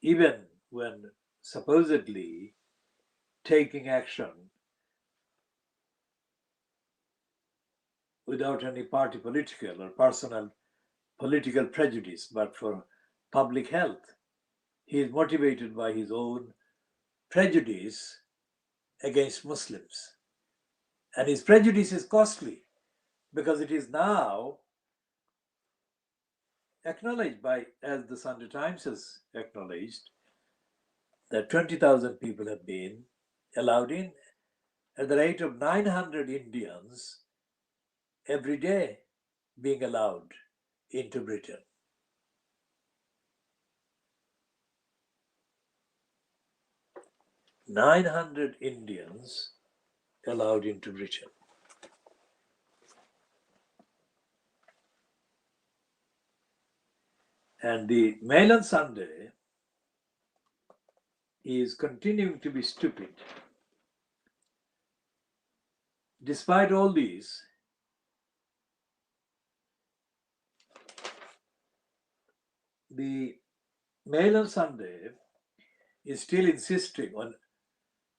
even when supposedly taking action without any party political or personal political prejudice, but for public health. He is motivated by his own prejudice against Muslims. And his prejudice is costly because it is now acknowledged by, as the Sunday Times has acknowledged, that 20,000 people have been allowed in at the rate of 900 Indians every day being allowed into Britain. "900 Indians allowed into Britain." And the Mail on Sunday is continuing to be stupid. Despite all these, the Mail on Sunday is still insisting on,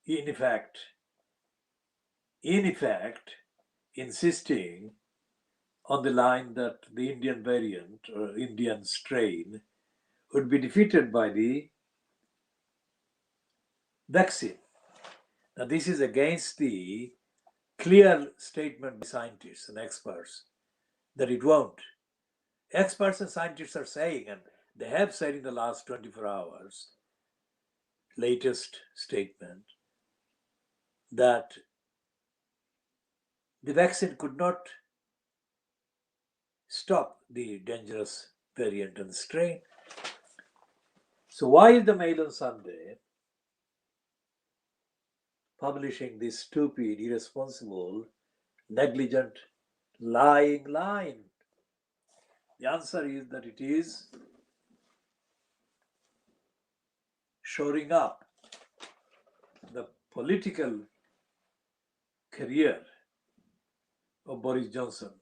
in effect, insisting on the line that the Indian variant or Indian strain would be defeated by the vaccine. Now, this is against the clear statement by scientists and experts that it won't. Experts and scientists are saying, and they have said in the last 24 hours, latest statement, that the vaccine could not stop the dangerous variant and strain. So why is the Mail on Sunday publishing this stupid, irresponsible, negligent, lying line? The answer is that it is shoring up the political career of Boris Johnson.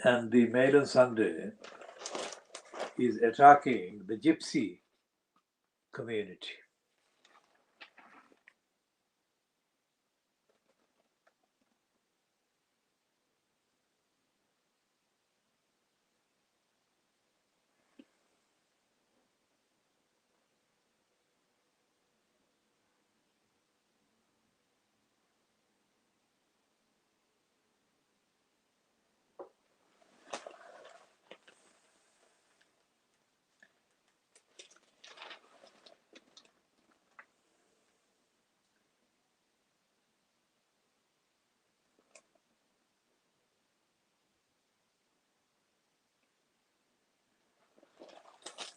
And the Mail on Sunday is attacking the gypsy community.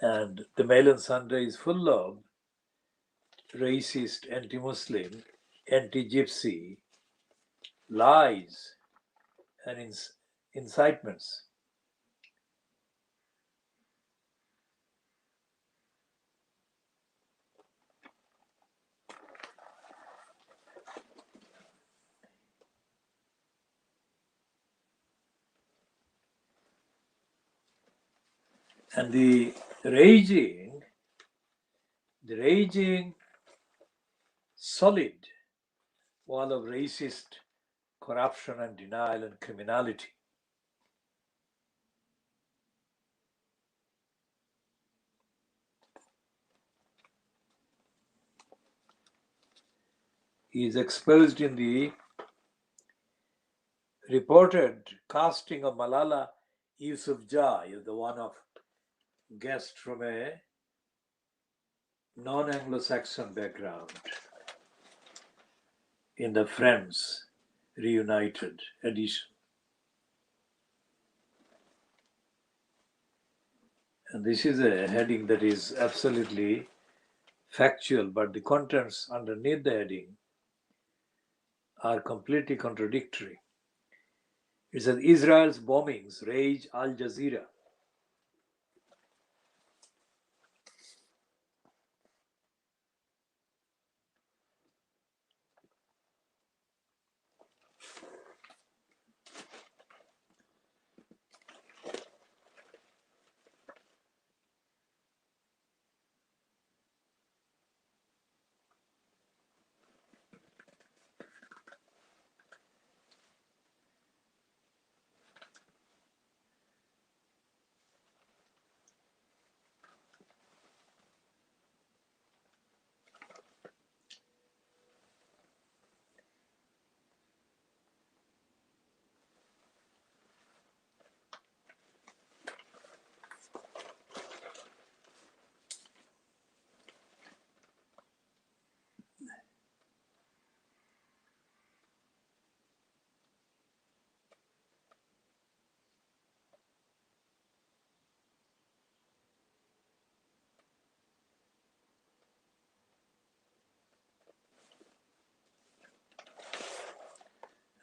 And the Mail on Sunday is full of racist, anti-Muslim, anti-gypsy lies and incitements. And the raging solid wall of racist corruption and denial and criminality is exposed in the reported casting of Malala Yousafzai, the one of guest from a non-Anglo-Saxon background, in the Friends Reunited edition. And this is a heading that is absolutely factual, but the contents underneath the heading are completely contradictory. It says Israel's bombings rage Al Jazeera.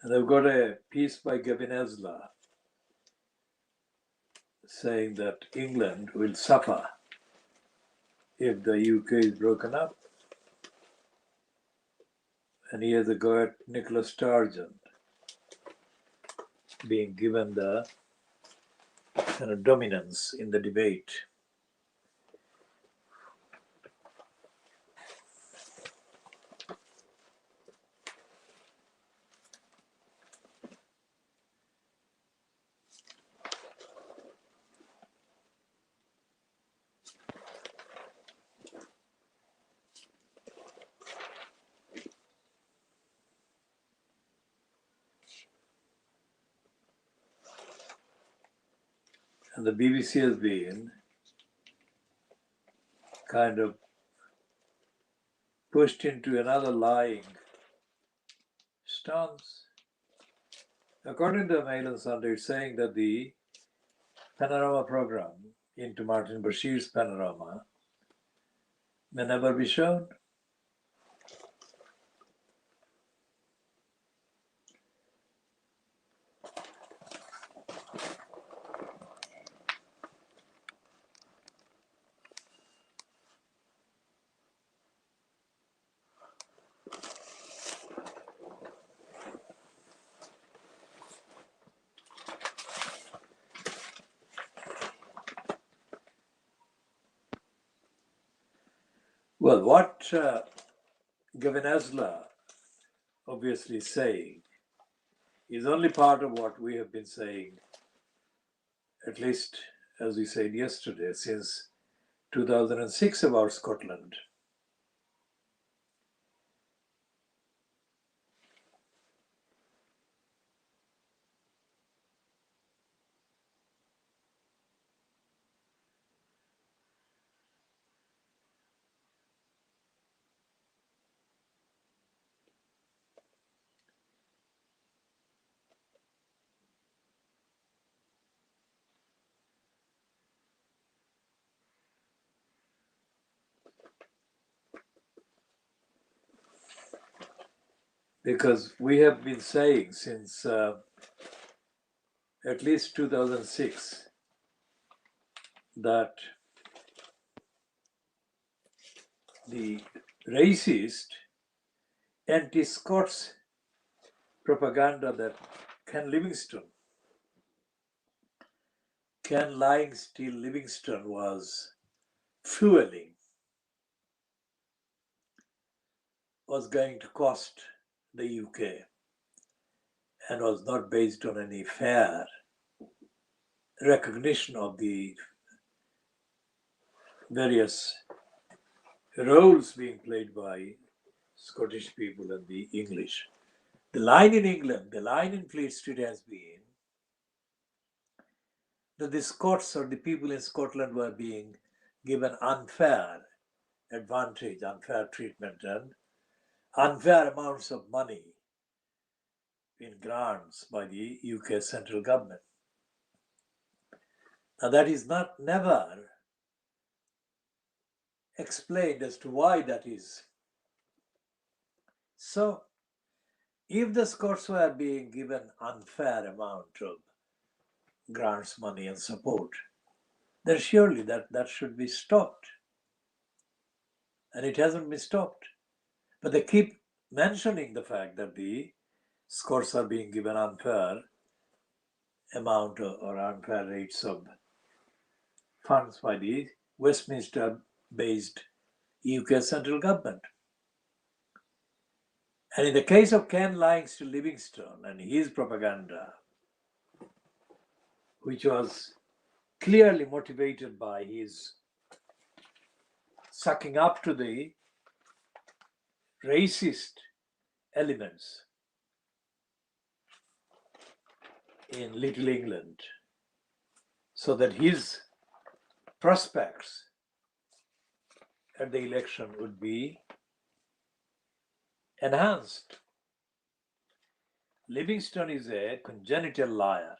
And I've got a piece by Gavin Esler saying that England will suffer if the UK is broken up. And he has a go at Nicola Sturgeon being given the kind of dominance in the debate. And the BBC has been kind of pushed into another lying stance. According to the Mail on Sunday, it's saying that the Panorama program into Martin Bashir's Panorama may never be shown. Well, what Gavinazla obviously is saying is only part of what we have been saying, at least as we said yesterday, since 2006 about Scotland. Because we have been saying since at least 2006 that the racist anti-Scots propaganda that Ken Lying Steel Livingstone was fueling was going to cost the UK and was not based on any fair recognition of the various roles being played by Scottish people and the English. The line in England, the line in Fleet Street has been that the Scots or the people in Scotland were being given unfair advantage, unfair treatment, and unfair amounts of money in grants by the UK central government. Now that is never explained as to why that is. So if the Scots were being given unfair amount of grants, money and support, then surely that should be stopped. And it hasn't been stopped. But they keep mentioning the fact that the Scots are being given unfair amount or unfair rates of funds by the Westminster-based UK central government. And in the case of Ken Lying Steel Livingstone and his propaganda, which was clearly motivated by his sucking up to the racist elements in Little England, so that his prospects at the election would be enhanced. Livingstone is a congenital liar.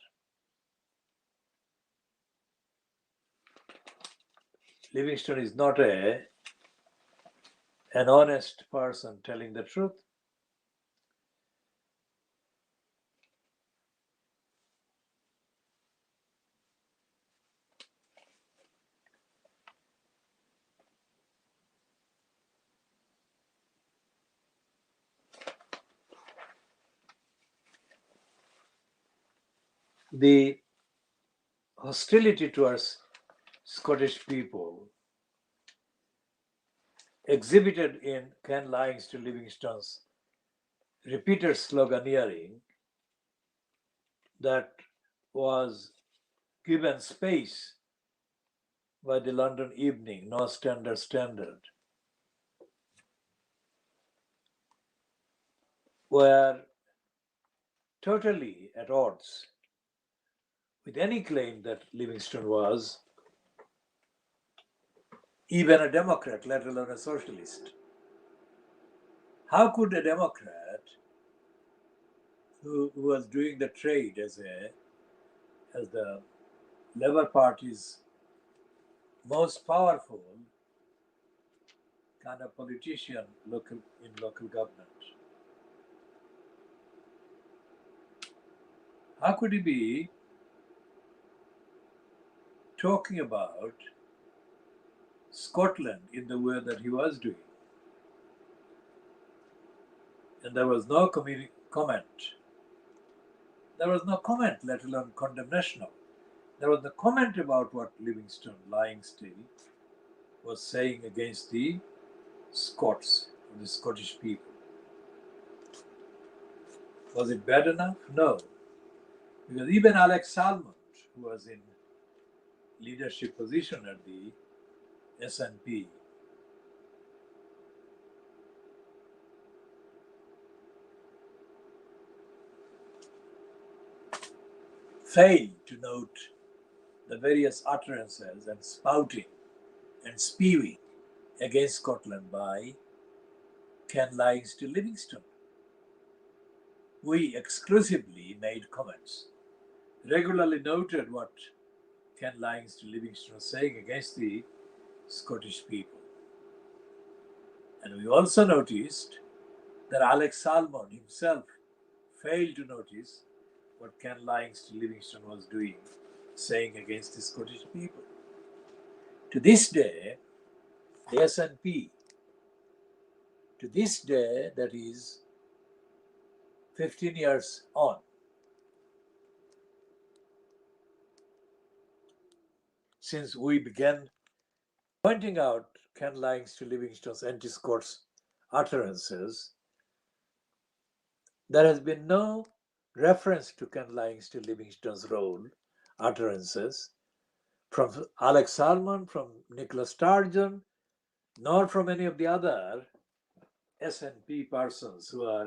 Livingstone is not an honest person telling the truth. The hostility towards Scottish people exhibited in Ken Lying Steel Livingstone's repeated sloganeering that was given space by the London Evening, No Standard, were totally at odds with any claim that Livingstone was even a Democrat, let alone a socialist. How could a Democrat who was doing the trade as the Labour Party's most powerful kind of politician in local government, how could he be talking about Scotland in the way that he was doing? And there was no comment. There was no comment, let alone condemnation of. There was no comment about what Livingstone, Lying Steel, was saying against the Scots, the Scottish people. Was it bad enough? No. Because even Alex Salmond, who was in leadership position at the SNP, failed to note the various utterances and spouting and spewing against Scotland by Ken Livingstone Livingstone. We exclusively made comments, regularly noted what Ken Livingstone Livingstone was saying against the Scottish people. And we also noticed that Alex Salmond himself failed to notice what Ken Livingstone Livingstone was doing, saying against the Scottish people. To this day, the SNP, to this day, that is 15 years on, since we began pointing out Ken Livingstone Livingstone's anti-Scots utterances, there has been no reference to Ken Livingstone Livingstone's role, utterances, from Alex Salmond, from Nicola Sturgeon, nor from any of the other SNP persons who I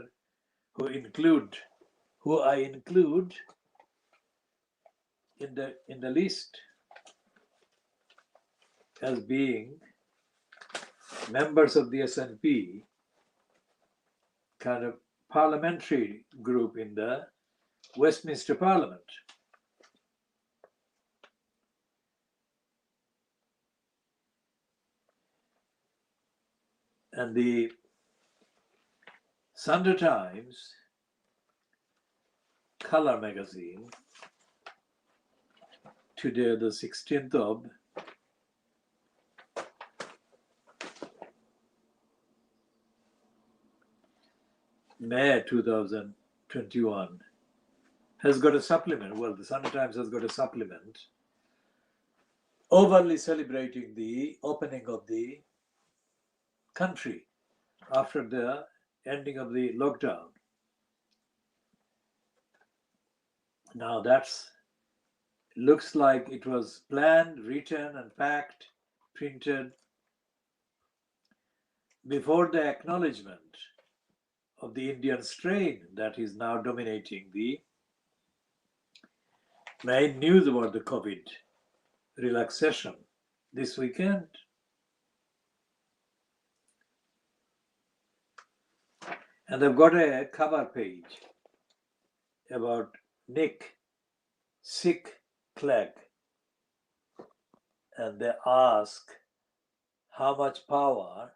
include in the list as being members of the SNP kind of parliamentary group in the Westminster Parliament. And the Sunday Times Color magazine, today the 16th of May 2021, has got a supplement. Well, the Sunday Times has got a supplement overly celebrating the opening of the country after the ending of the lockdown. Now that's looks like it was planned, written, and packed, printed before the acknowledgement of the Indian strain that is now dominating the main news about the COVID relaxation this weekend. And they've got a cover page about Nick Sick Clegg, and they ask how much power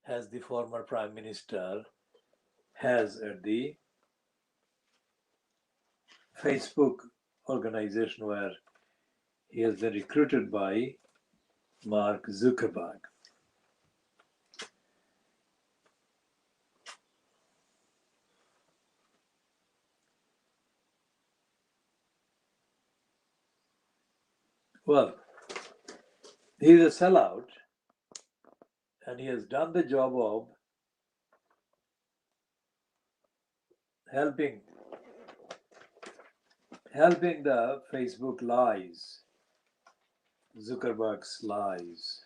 has the former Prime Minister has at the Facebook organization where he has been recruited by Mark Zuckerberg. Well, he's a sellout, and he has done the job of helping the Facebook lies, Zuckerberg's lies.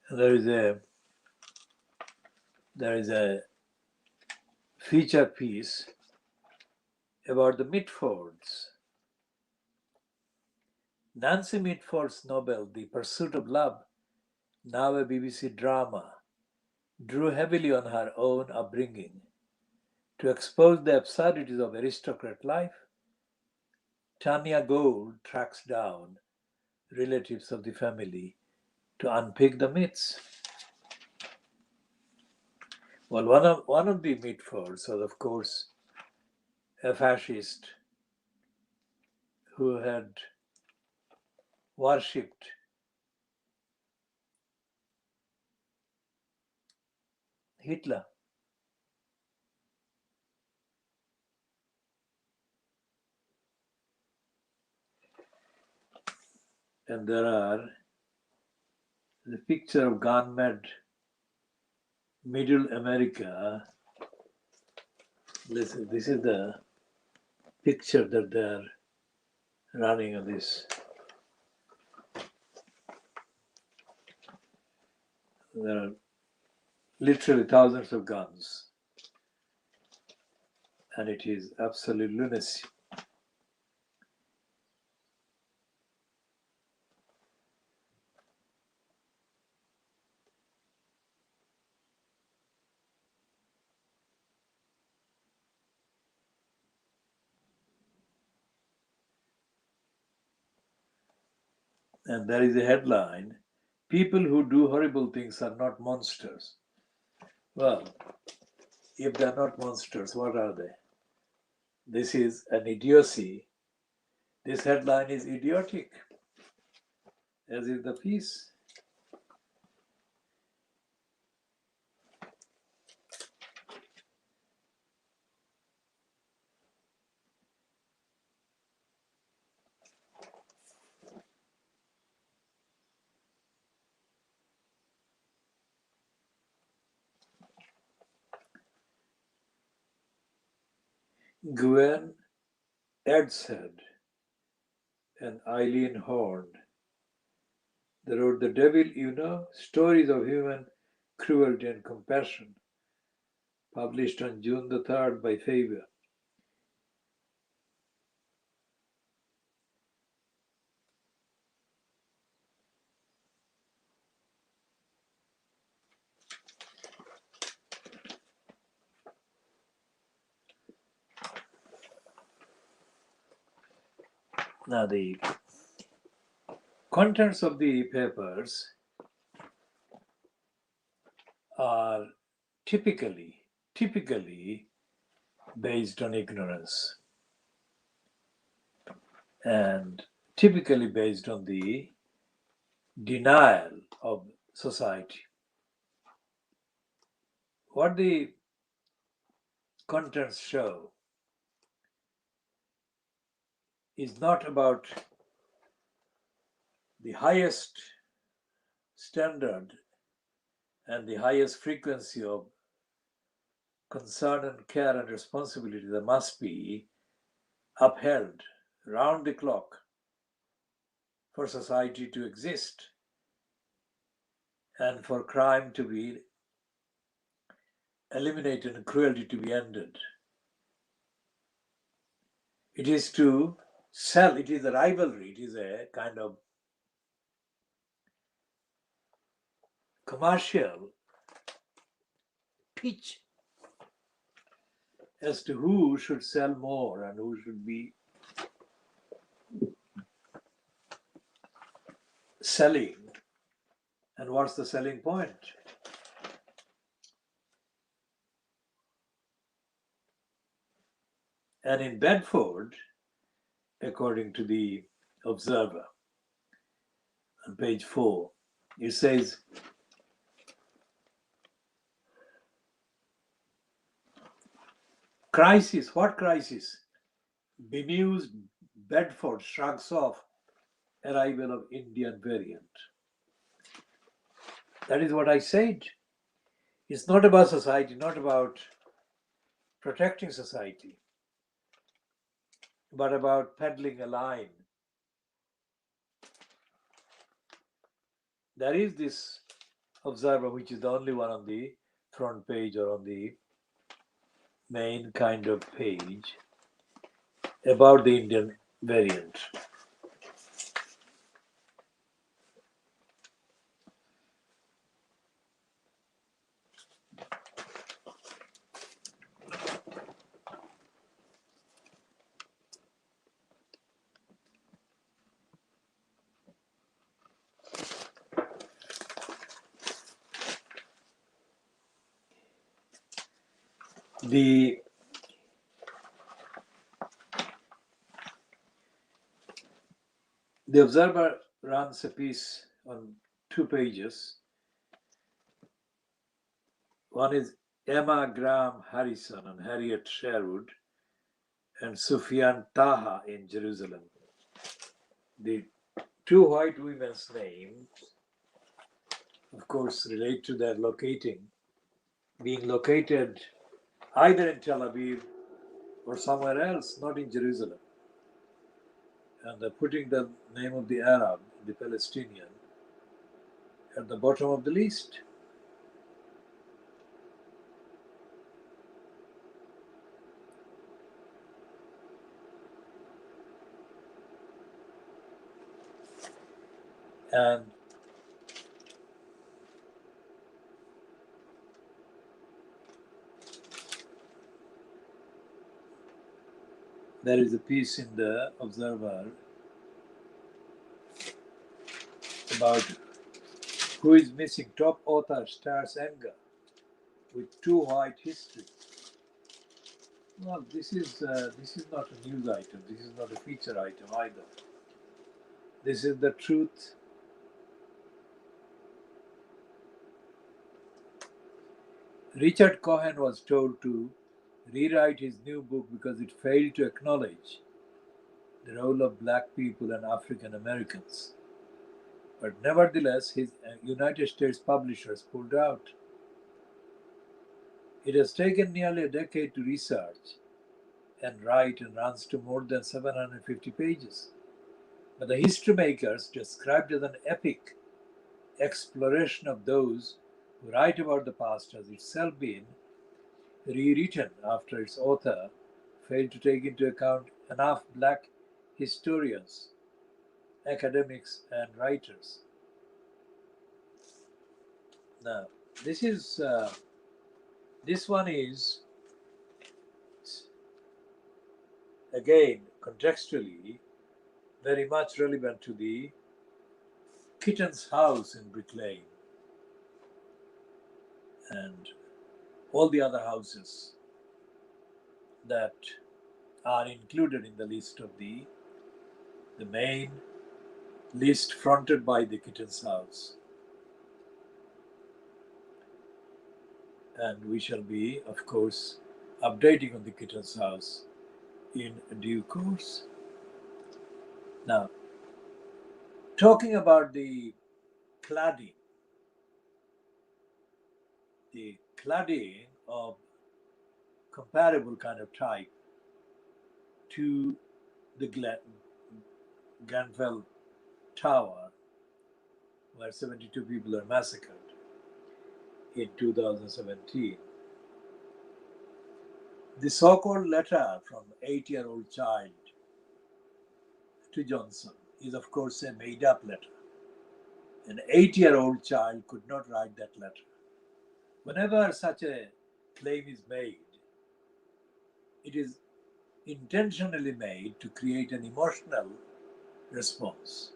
And there is a feature piece about the Mitfords. Nancy Mitford's novel, The Pursuit of Love, now a BBC drama, drew heavily on her own upbringing to expose the absurdities of aristocrat life. Tanya Gold tracks down relatives of the family to unpick the myths. Well, one of the Mitfords was, of course, a fascist who had worshipped Hitler. And there are the picture of gone-mad Middle America. This is the picture that they're running on this. There are literally thousands of guns, and it is absolute lunacy. And there is a headline, "People who do horrible things are not monsters." Well, if they're not monsters, what are they? This is an idiocy. This headline is idiotic, as is the piece. Gwen Edshead and Eileen Horn. They wrote The Devil You Know, Stories of Human Cruelty and Compassion, published on June the 3rd by Faber. Now, the contents of the papers are typically based on ignorance and typically based on the denial of society. What the contents show is not about the highest standard and the highest frequency of concern and care and responsibility that must be upheld round the clock for society to exist and for crime to be eliminated and cruelty to be ended. It is to sell, it is a rivalry, it is a kind of commercial pitch as to who should sell more and who should be selling and what's the selling point. And in Bedford, according to the Observer, on page 4, it says, crisis, what crisis? Bemused Bedford shrugs off arrival of Indian variant. That is what I said. It's not about society, not about protecting society, but about peddling a line. There is this Observer, which is the only one on the front page or on the main kind of page, about the Indian variant. The Observer runs a piece on 2 pages. One is Emma Graham Harrison and Harriet Sherwood and Sufyan Taha in Jerusalem. The 2 white women's names, of course, relate to their being located either in Tel Aviv or somewhere else, not in Jerusalem. And they're putting the name of the Arab, the Palestinian, at the bottom of the list. And there is a piece in the Observer about who is missing. Top author stars anger with 2 white history. Well, this is not a news item. This is not a feature item either. This is the truth. Richard Cohen was told to rewrite his new book because it failed to acknowledge the role of black people and African Americans. But nevertheless, his United States publishers pulled out. It has taken nearly a decade to research and write and runs to more than 750 pages. But the history makers described it as an epic exploration of those who write about the past has itself been rewritten after its author failed to take into account enough black historians, academics, and writers. Now, this one is again contextually very much relevant to the Kitten's house in Brick Lane and all the other houses that are included in the list of the main list fronted by the Kitten's house. And we shall be, of course, updating on the Kitten's house in due course. Now, talking about the cladding of comparable kind of type to the Grenfell Tower, where 72 people are massacred in 2017. The so-called letter from 8-year-old child to Johnson is, of course, a made-up letter. An 8-year-old child could not write that letter. Whenever such a claim is made, it is intentionally made to create an emotional response.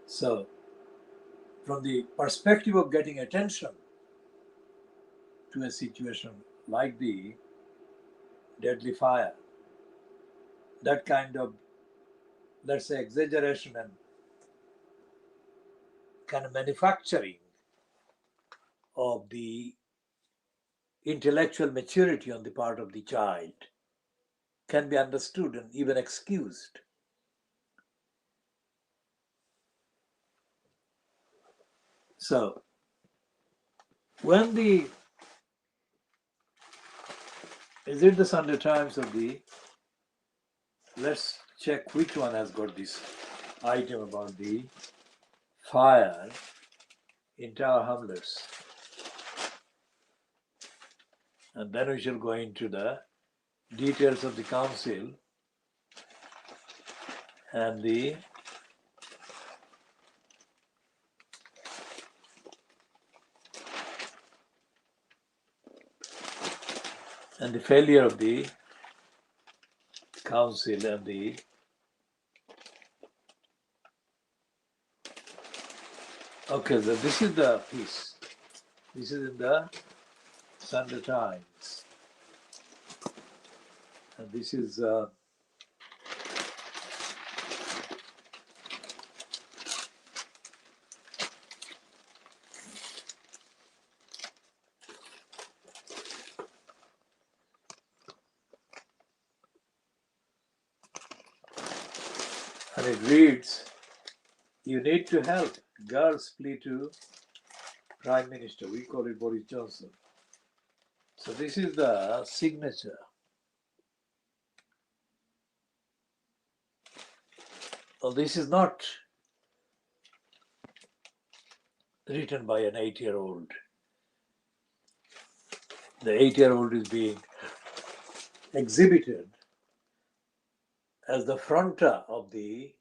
So, from the perspective of getting attention to a situation like the deadly fire, that kind of, let's say, exaggeration and kind of manufacturing of the intellectual maturity on the part of the child can be understood and even excused. So, when is it the Sunday Times of let's check which one has got this item about the fire in Tower Hamlets. And then we shall go into the details of the council and the failure of the council and the okay, so this is the piece. This is in the Sunday Times. And this is and it reads, "You need to help. Girls plea to Prime Minister." We call it Boris Johnson. So this is the signature. Well, this is not written by an 8-year-old. The 8-year-old is being exhibited as the fronter of the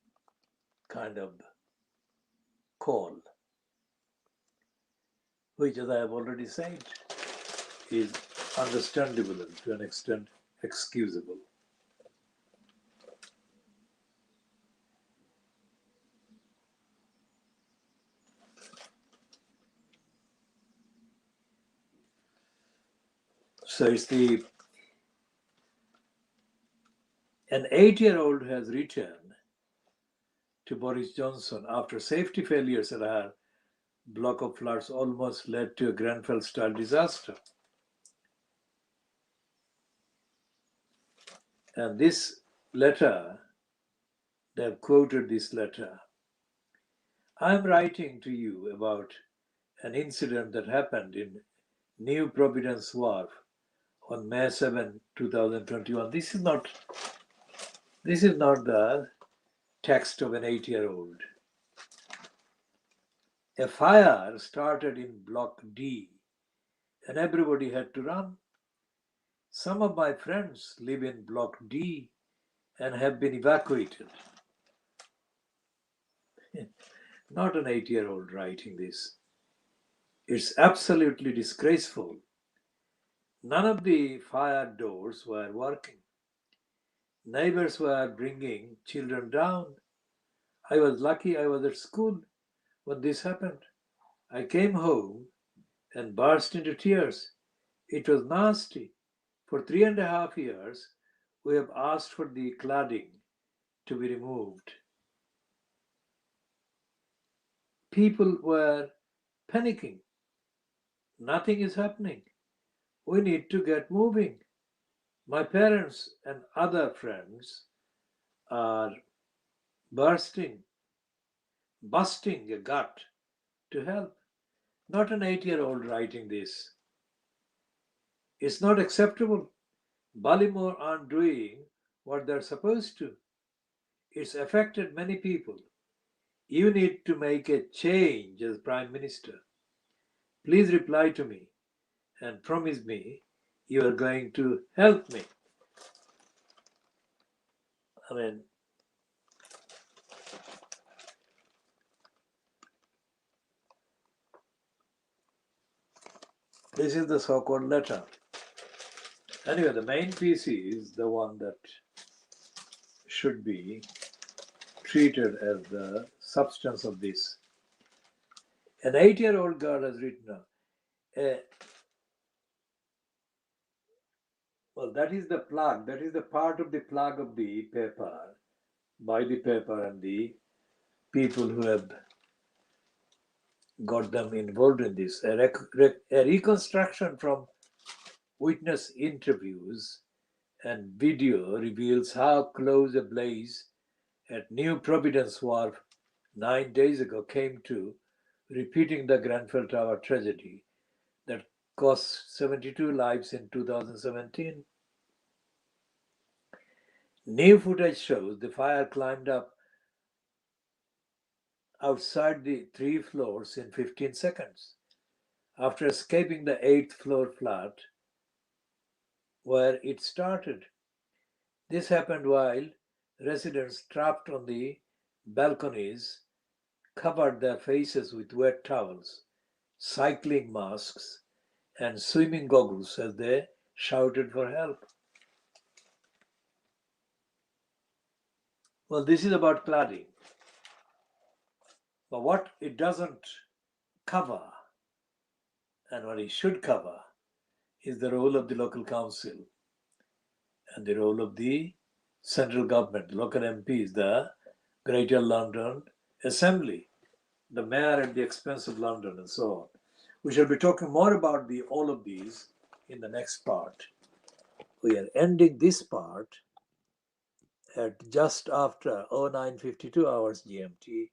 kind of call, which, as I have already said, is understandable and to an extent excusable. So it's an 8-year-old has written to Boris Johnson after safety failures at our block of flats almost led to a Grenfell-style disaster. And this letter, they have quoted this letter. "I'm writing to you about an incident that happened in New Providence Wharf on May 7, 2021. This is not the text of an 8-year-old. A fire started in Block D and everybody had to run. Some of my friends live in Block D and have been evacuated." Not an 8-year-old writing this. It's absolutely disgraceful. None of the fire doors were working. Neighbors were bringing children down. I was lucky I was at school when this happened. I came home and burst into tears. It was nasty. For 3.5 years, we have asked for the cladding to be removed. People were panicking. Nothing is happening. We need to get moving. My parents and other friends are busting a gut to help. Not an 8-year-old writing this. It's not acceptable. Baltimore aren't doing what they're supposed to. It's affected many people. You need to make a change as Prime Minister. Please reply to me and promise me you are going to help me. I mean, this is the so-called letter. Anyway, the main piece is the one that should be treated as the substance of this. An 8-year-old girl has written, well, that is the plug, that is the part of the plug of the paper, by the paper and the people who have got them involved in this. A reconstruction from witness interviews and video reveals how close a blaze at New Providence Wharf 9 days ago came to repeating the Grenfell Tower tragedy that cost 72 lives in 2017. New footage shows the fire climbed up outside the 3 floors in 15 seconds. After escaping the 8th floor flat where it started. This happened while residents trapped on the balconies covered their faces with wet towels, cycling masks, and swimming goggles as they shouted for help. Well, this is about cladding. But what it doesn't cover, and what it should cover, is the role of the local council and the role of the central government, local MPs, the Greater London Assembly, the mayor at the expense of London, and so on. We shall be talking more about all of these in the next part. We are ending this part at just after 09:52 hours GMT